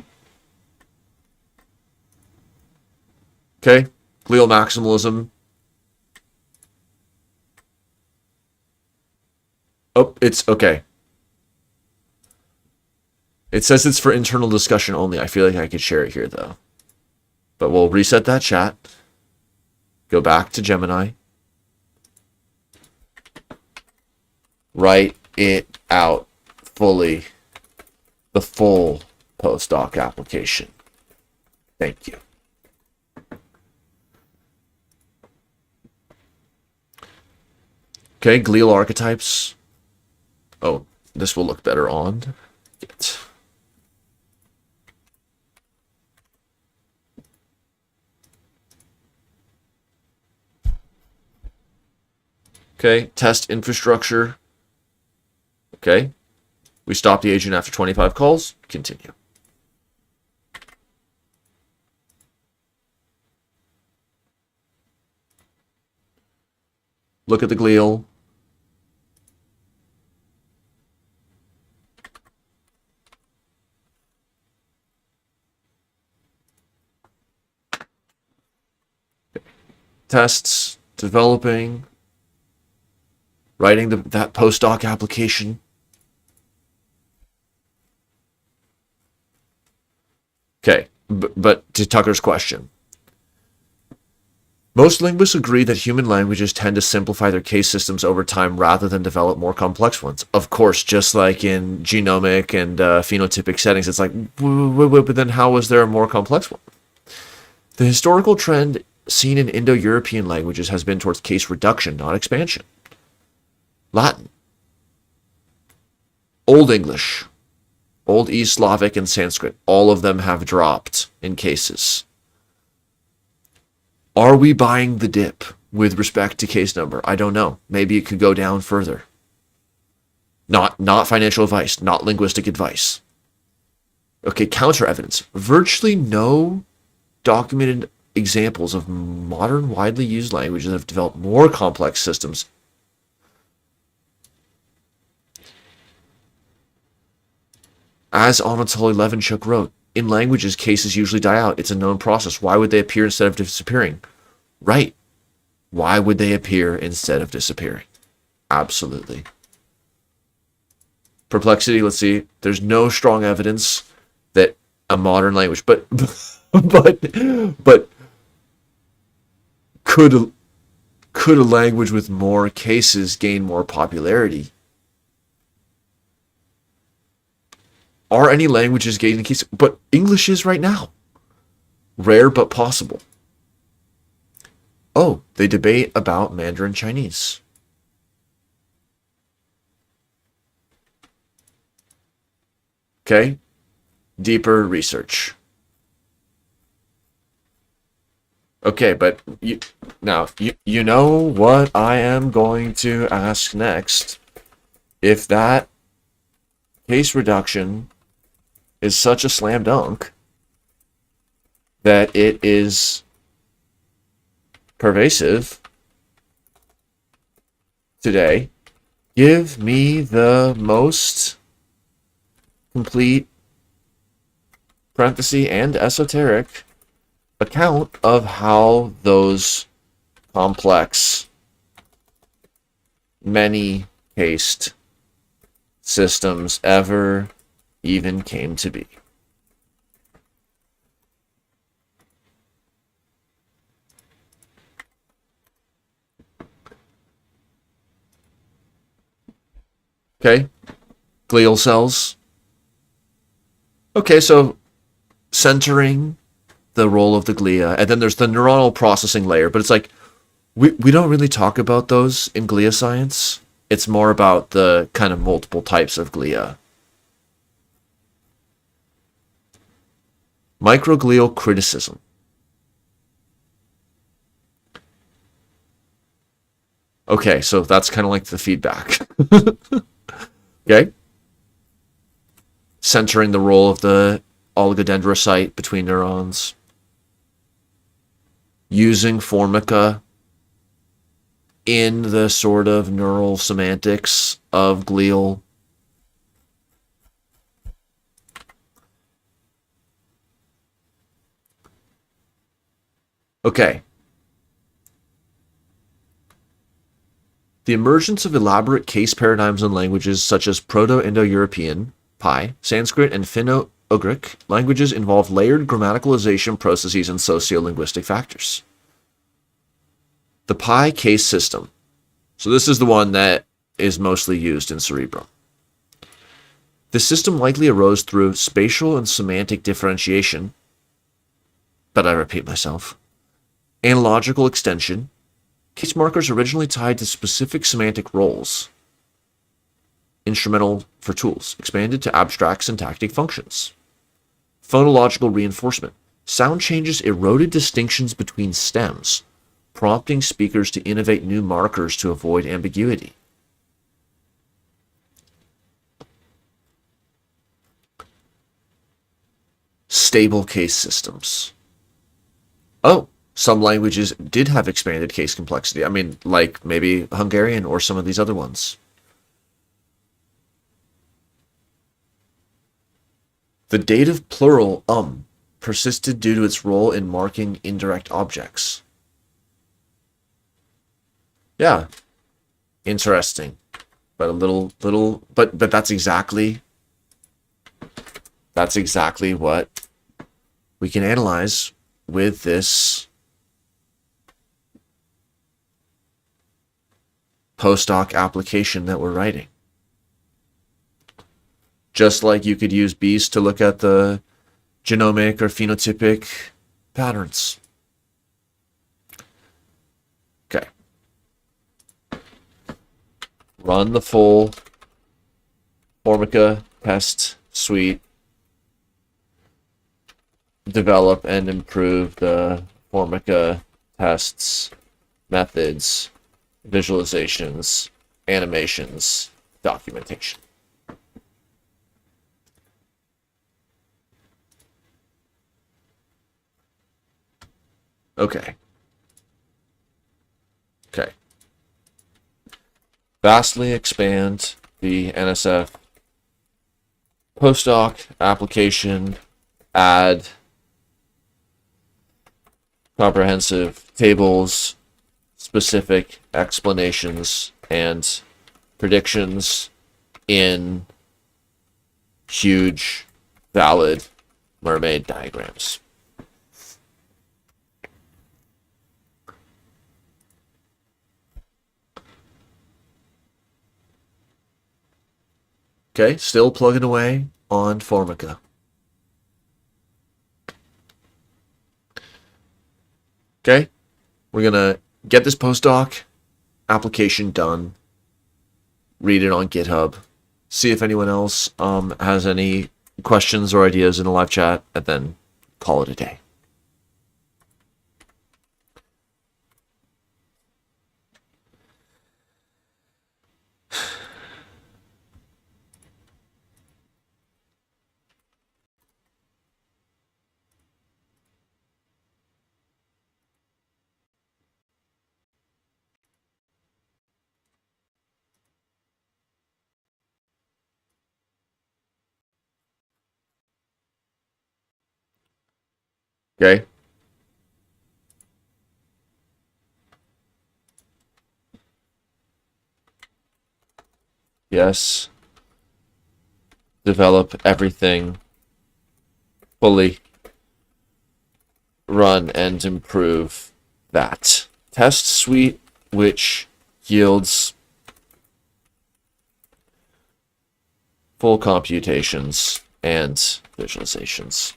Okay, glial maximalism. Oh, it's okay. It says it's for internal discussion only. I feel like I could share it here, though. But we'll reset that chat. Go back to Gemini. Write it out fully. The full postdoc application. Thank you. Okay, glial archetypes. Oh, this will look better on Git. Okay, test infrastructure. Okay, we stop the agent after 25 calls. Continue. Look at the glial. Tests, developing, writing that postdoc application. Okay, but to Tucker's question. Most linguists agree that human languages tend to simplify their case systems over time rather than develop more complex ones. Of course, just like in genomic and phenotypic settings, it's like, but then how was there a more complex one? The historical trend seen in Indo-European languages has been towards case reduction, not expansion. Latin, Old English, Old East Slavic, and Sanskrit, all of them have dropped in cases. Are we buying the dip with respect to case number? I don't know. Maybe it could go down further. Not financial advice, not linguistic advice. Okay, counter evidence. Virtually no documented examples of modern, widely used languages that have developed more complex systems. As Anatoly Levinchuk wrote, in languages, cases usually die out. It's a known process. Why would they appear instead of disappearing? Right. Why would they appear instead of disappearing? Absolutely. Perplexity, let's see. There's no strong evidence that a modern language, but could a language with more cases gain more popularity? Are any languages gaining cases? But English is right now. Rare but possible. Oh, they debate about Mandarin Chinese. Okay, deeper research. Okay, but you know what I am going to ask next. If that case reduction is such a slam dunk that it is pervasive today, give me the most complete, parenthesis and esoteric, account of how those complex, many-cased systems ever even came to be. Okay, glial cells. Okay, so centering the role of the glia, and then there's the neuronal processing layer, but it's like we don't really talk about those in glia science. It's more about the kind of multiple types of glia. Microglial criticism. Okay, so that's kind of like the feedback. Okay. centering the role of the oligodendrocyte between neurons, using formica in the sort of neural semantics of glial. Okay. The emergence of elaborate case paradigms in languages such as Proto-Indo-European, PIE, Sanskrit, and Finno-Ugric languages involve layered grammaticalization processes and sociolinguistic factors. The PIE case system. So this is the one that is mostly used in Cerebrum. This system likely arose through spatial and semantic differentiation, but I repeat myself, analogical extension, case markers originally tied to specific semantic roles, instrumental for tools, expanded to abstract syntactic functions, phonological reinforcement, sound changes eroded distinctions between stems, prompting speakers to innovate new markers to avoid ambiguity. Stable case systems. Oh, some languages did have expanded case complexity. I mean, like maybe Hungarian or some of these other ones. The dative plural persisted due to its role in marking indirect objects. Yeah, interesting, but a little, but that's exactly what we can analyze with this postdoc application that we're writing. Just like you could use bees to look at the genomic or phenotypic patterns. Okay. Run the full Formica test suite. Develop and improve the Formica tests, methods, visualizations, animations, documentation. Okay. Vastly expand the NSF postdoc application, add comprehensive tables, specific explanations, and predictions in huge, valid mermaid diagrams. Okay, still plugging away on Formica. Okay, we're going to get this postdoc application done, read it on GitHub, see if anyone else has any questions or ideas in the live chat, and then call it a day. Okay. Yes. Develop everything fully. Run and improve that test suite, which yields full computations and visualizations.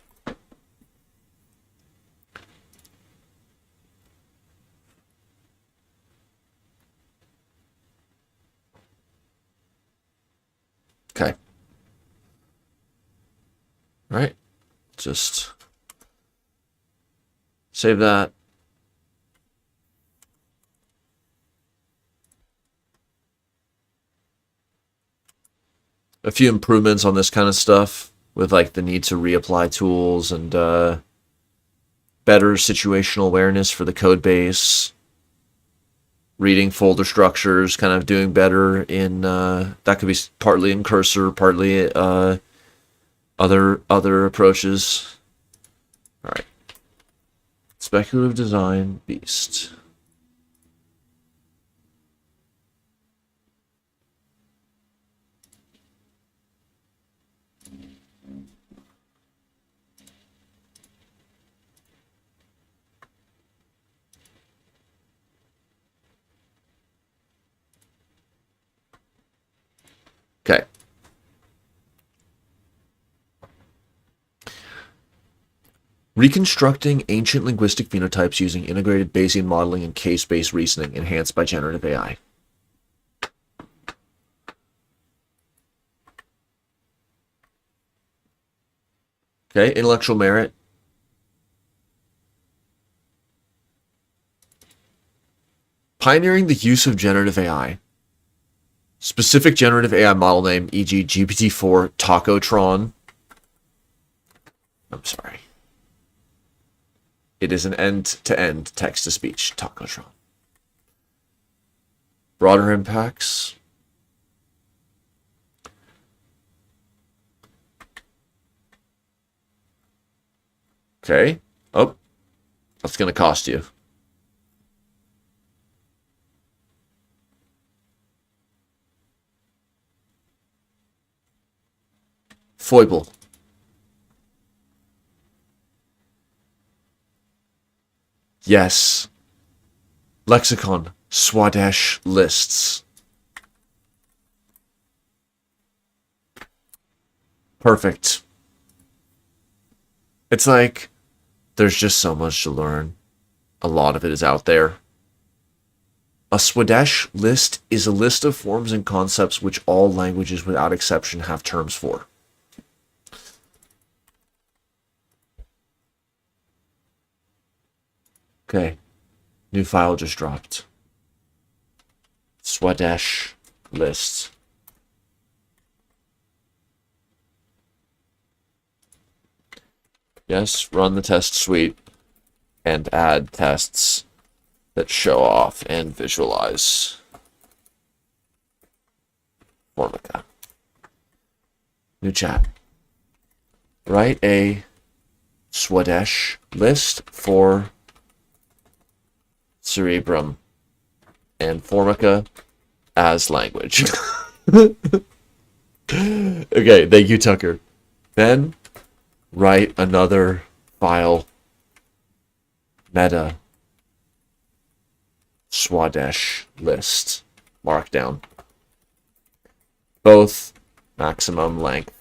Okay. All right. Just save that. A few improvements on this kind of stuff with like the need to reapply tools and better situational awareness for the code base, reading folder structures, kind of doing better in that could be partly in cursor, partly other approaches. All right, speculative design beast. Okay. Reconstructing ancient linguistic phenotypes using integrated Bayesian modeling and case-based reasoning enhanced by generative AI. Okay, intellectual merit. Pioneering the use of generative AI. Specific generative AI model name, e.g. GPT-4 Tacotron. I'm sorry. It is an end-to-end text-to-speech Tacotron. Broader impacts. Okay. Oh, that's going to cost you. Foible. Yes. Lexicon. Swadesh lists. Perfect. It's like, there's just so much to learn. A lot of it is out there. A Swadesh list is a list of forms and concepts which all languages without exception have terms for. Okay, new file just dropped. Swadesh list. Yes, run the test suite and add tests that show off and visualize Formica. New chat. Write a Swadesh list for Cerebrum and Formica as language. Okay, thank you, Tucker. Then write another file, meta Swadesh list markdown, both maximum length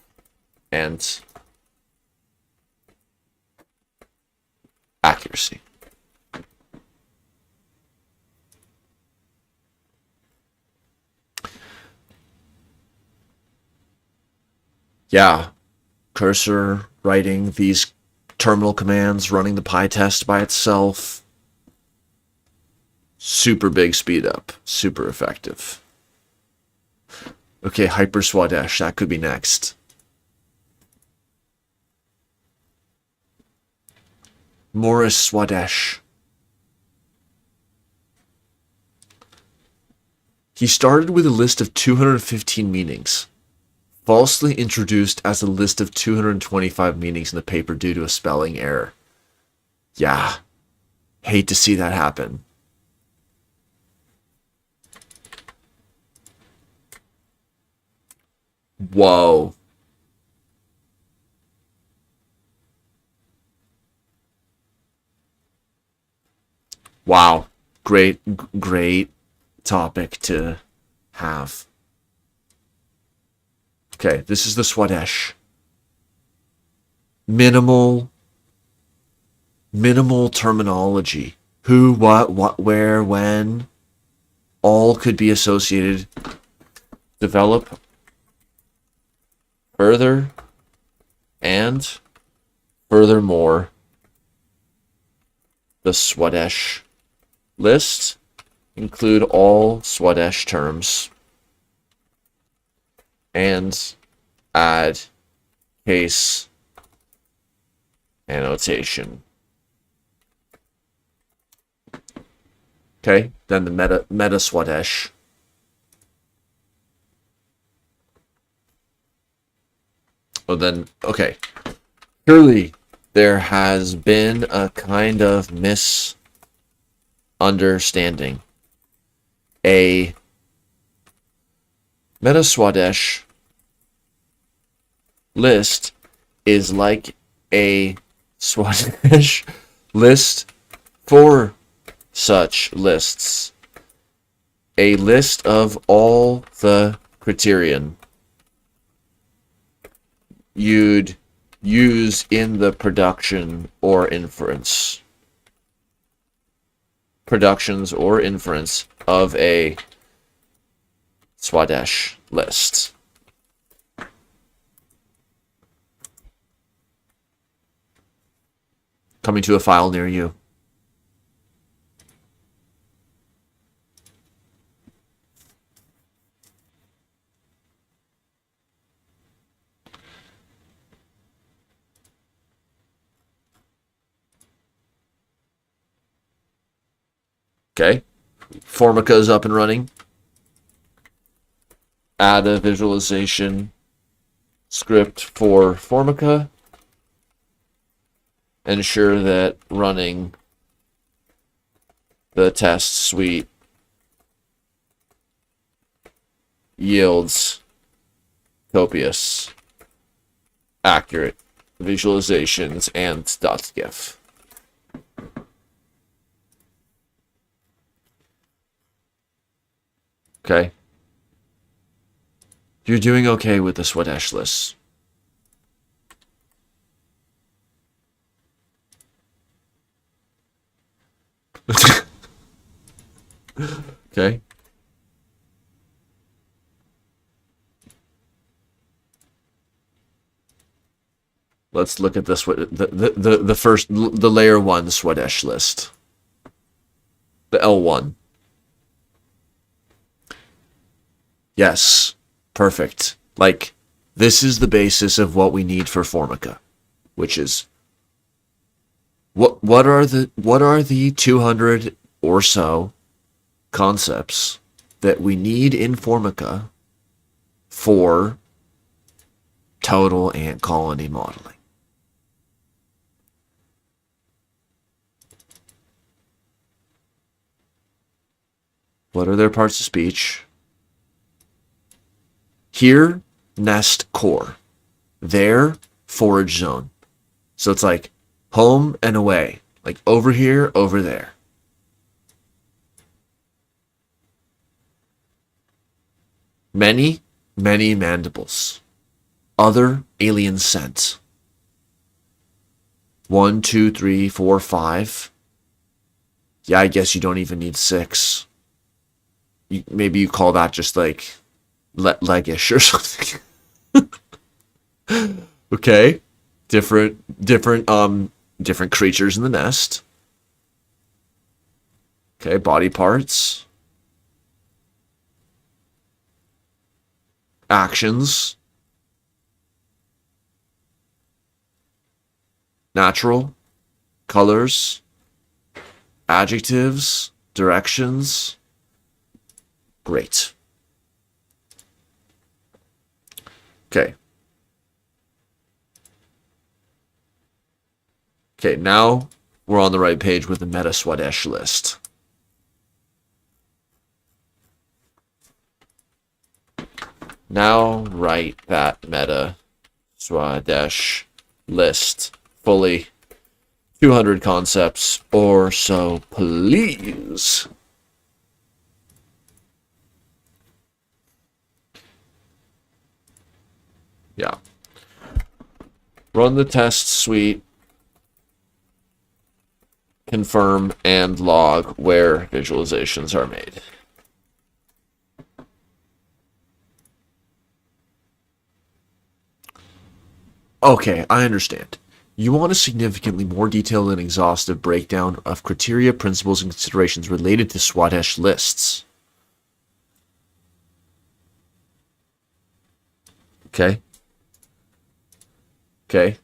and accuracy. Yeah, cursor writing these terminal commands, running the PyTest by itself. Super big speed up, super effective. Okay, Hyper Swadesh, that could be next. Morris Swadesh. He started with a list of 215 meanings, falsely introduced as a list of 225 meanings in the paper due to a spelling error. Yeah, hate to see that happen. Whoa. Wow. Great topic to have. Okay, this is the Swadesh. Minimal terminology. Who, what, where, when. All could be associated. Develop further and furthermore, the Swadesh list include all Swadesh terms and add case annotation. Okay, then the meta Swadesh. Oh, then, okay. Surely there has been a kind of misunderstanding. A meta Swadesh list is like a Swadesh list for such lists. A list of all the criterion you'd use in the production or inference. Productions or inference of a Swadesh list. Coming to a file near you. Okay, Formica is up and running. Add a visualization script for Formica. Ensure that running the test suite yields copious, accurate visualizations and .gif. Okay. You're doing okay with the Swadesh list. Okay. Let's look at this. The first, the layer 1 Swadesh list. The L1. Yes, perfect. Like, this is the basis of what we need for Formica, which is what are the 200 or so concepts that we need in Formica for total ant colony modeling. What are their parts of speech? Here, nest core. There, forage zone. So it's like home and away. Like over here, over there. Many, many mandibles. Other alien scent. 1, 2, 3, 4, 5. Yeah, I guess you don't even need 6. Maybe you call that just like leggish or something. Okay. Different creatures in the nest. Okay, body parts. Actions. Natural. Colors. Adjectives. Directions. Great. Okay. Okay, now we're on the right page with the meta Swadesh list. Now write that meta Swadesh list fully. 200 concepts or so, please. Yeah. Run the test suite. Confirm and log where visualizations are made. Okay, I understand. You want a significantly more detailed and exhaustive breakdown of criteria, principles, and considerations related to Swadesh lists. Okay. Okay.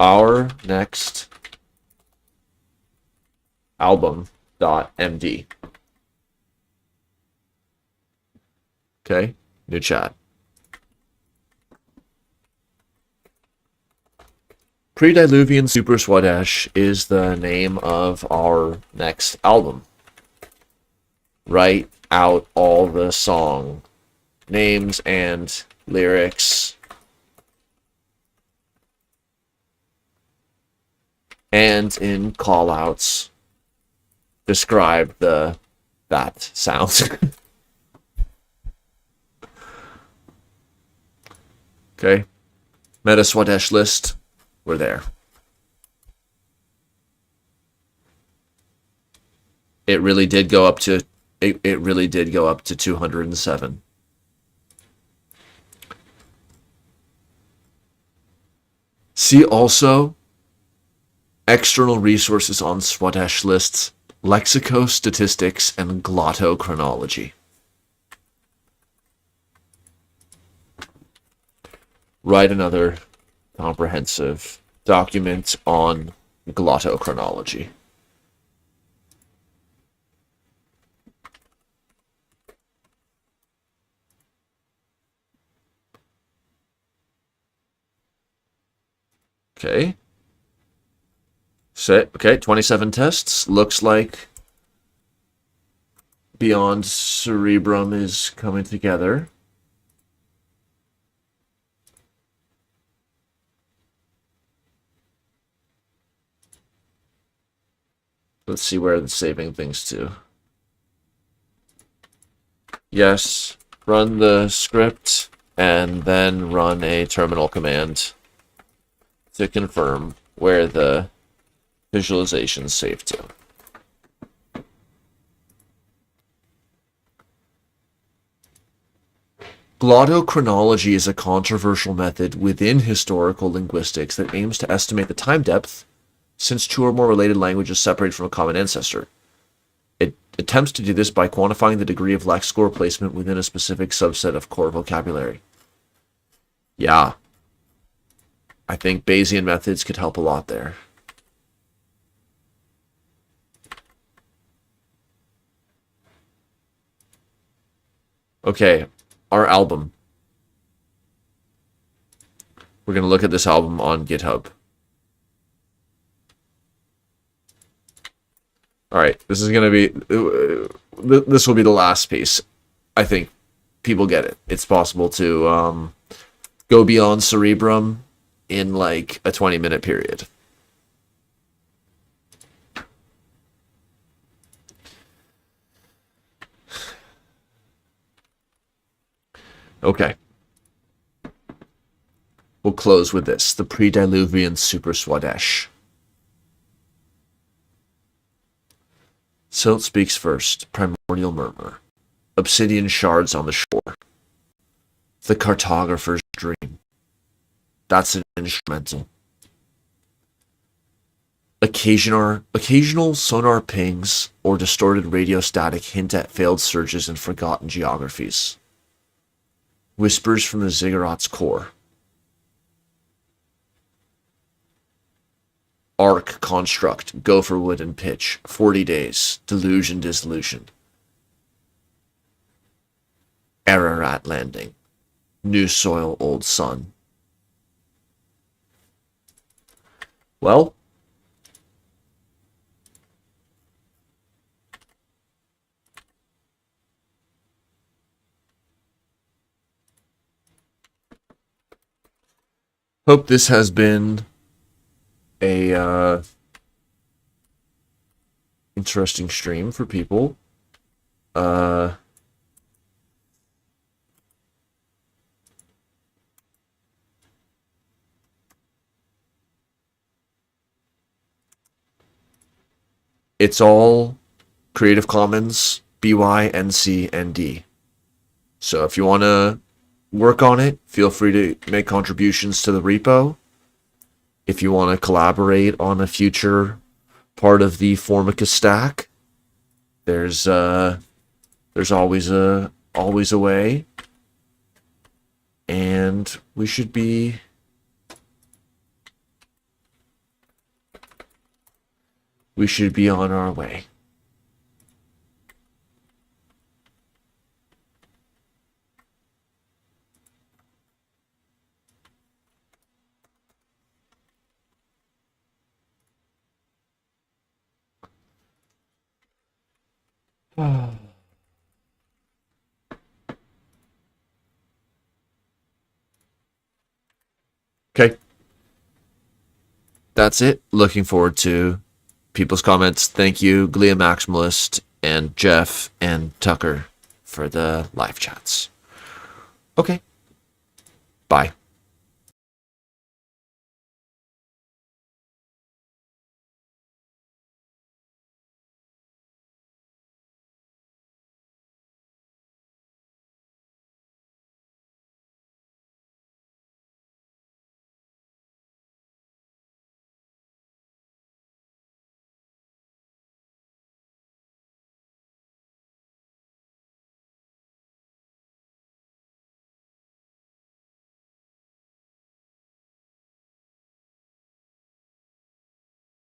Our next album.md. Okay, new chat. Pre-Diluvian Super Swadesh is the name of our next album. Write out all the song names and lyrics. And in callouts, describe that sound. Okay. Meta Swadesh list. We're there. It really did go up to 207. See also external resources on Swadesh lists, lexicostatistics, and glottochronology. Write another comprehensive document on glottochronology. Okay. Okay, 27 tests. Looks like Beyond Cerebrum is coming together. Let's see where it's saving things to. Yes, run the script and then run a terminal command to confirm where the visualization is saved to. Glottochronology is a controversial method within historical linguistics that aims to estimate the time depth since two or more related languages separate from a common ancestor. It attempts to do this by quantifying the degree of lexical replacement within a specific subset of core vocabulary. Yeah. I think Bayesian methods could help a lot there. Okay, our album. We're going to look at this album on GitHub. All right, this is going to be, this will be the last piece. I think people get it. It's possible to go beyond Cerebrum in like a 20-minute period. Okay. We'll close with this, the pre-Diluvian Super Swadesh. Silt speaks first, primordial murmur, obsidian shards on the shore, the cartographer's dream. That's an instrumental. Occasional sonar pings or distorted radio static hint at failed searches and forgotten geographies. Whispers from the ziggurat's core. Arc construct, gopher wood and pitch, 40 days, deluge and dissolution. Ararat landing, new soil, old sun. Well, hope this has been a interesting stream for people. It's all Creative Commons, BY, NC, and D. So if you want to work on it, feel free to make contributions to the repo. If you want to collaborate on a future part of the Formica stack, there's always a way. and we should be on our way. Okay. That's it. Looking forward to people's comments. Thank you, Glia Maximalist and Jeff and Tucker for the live chats. Okay. Bye.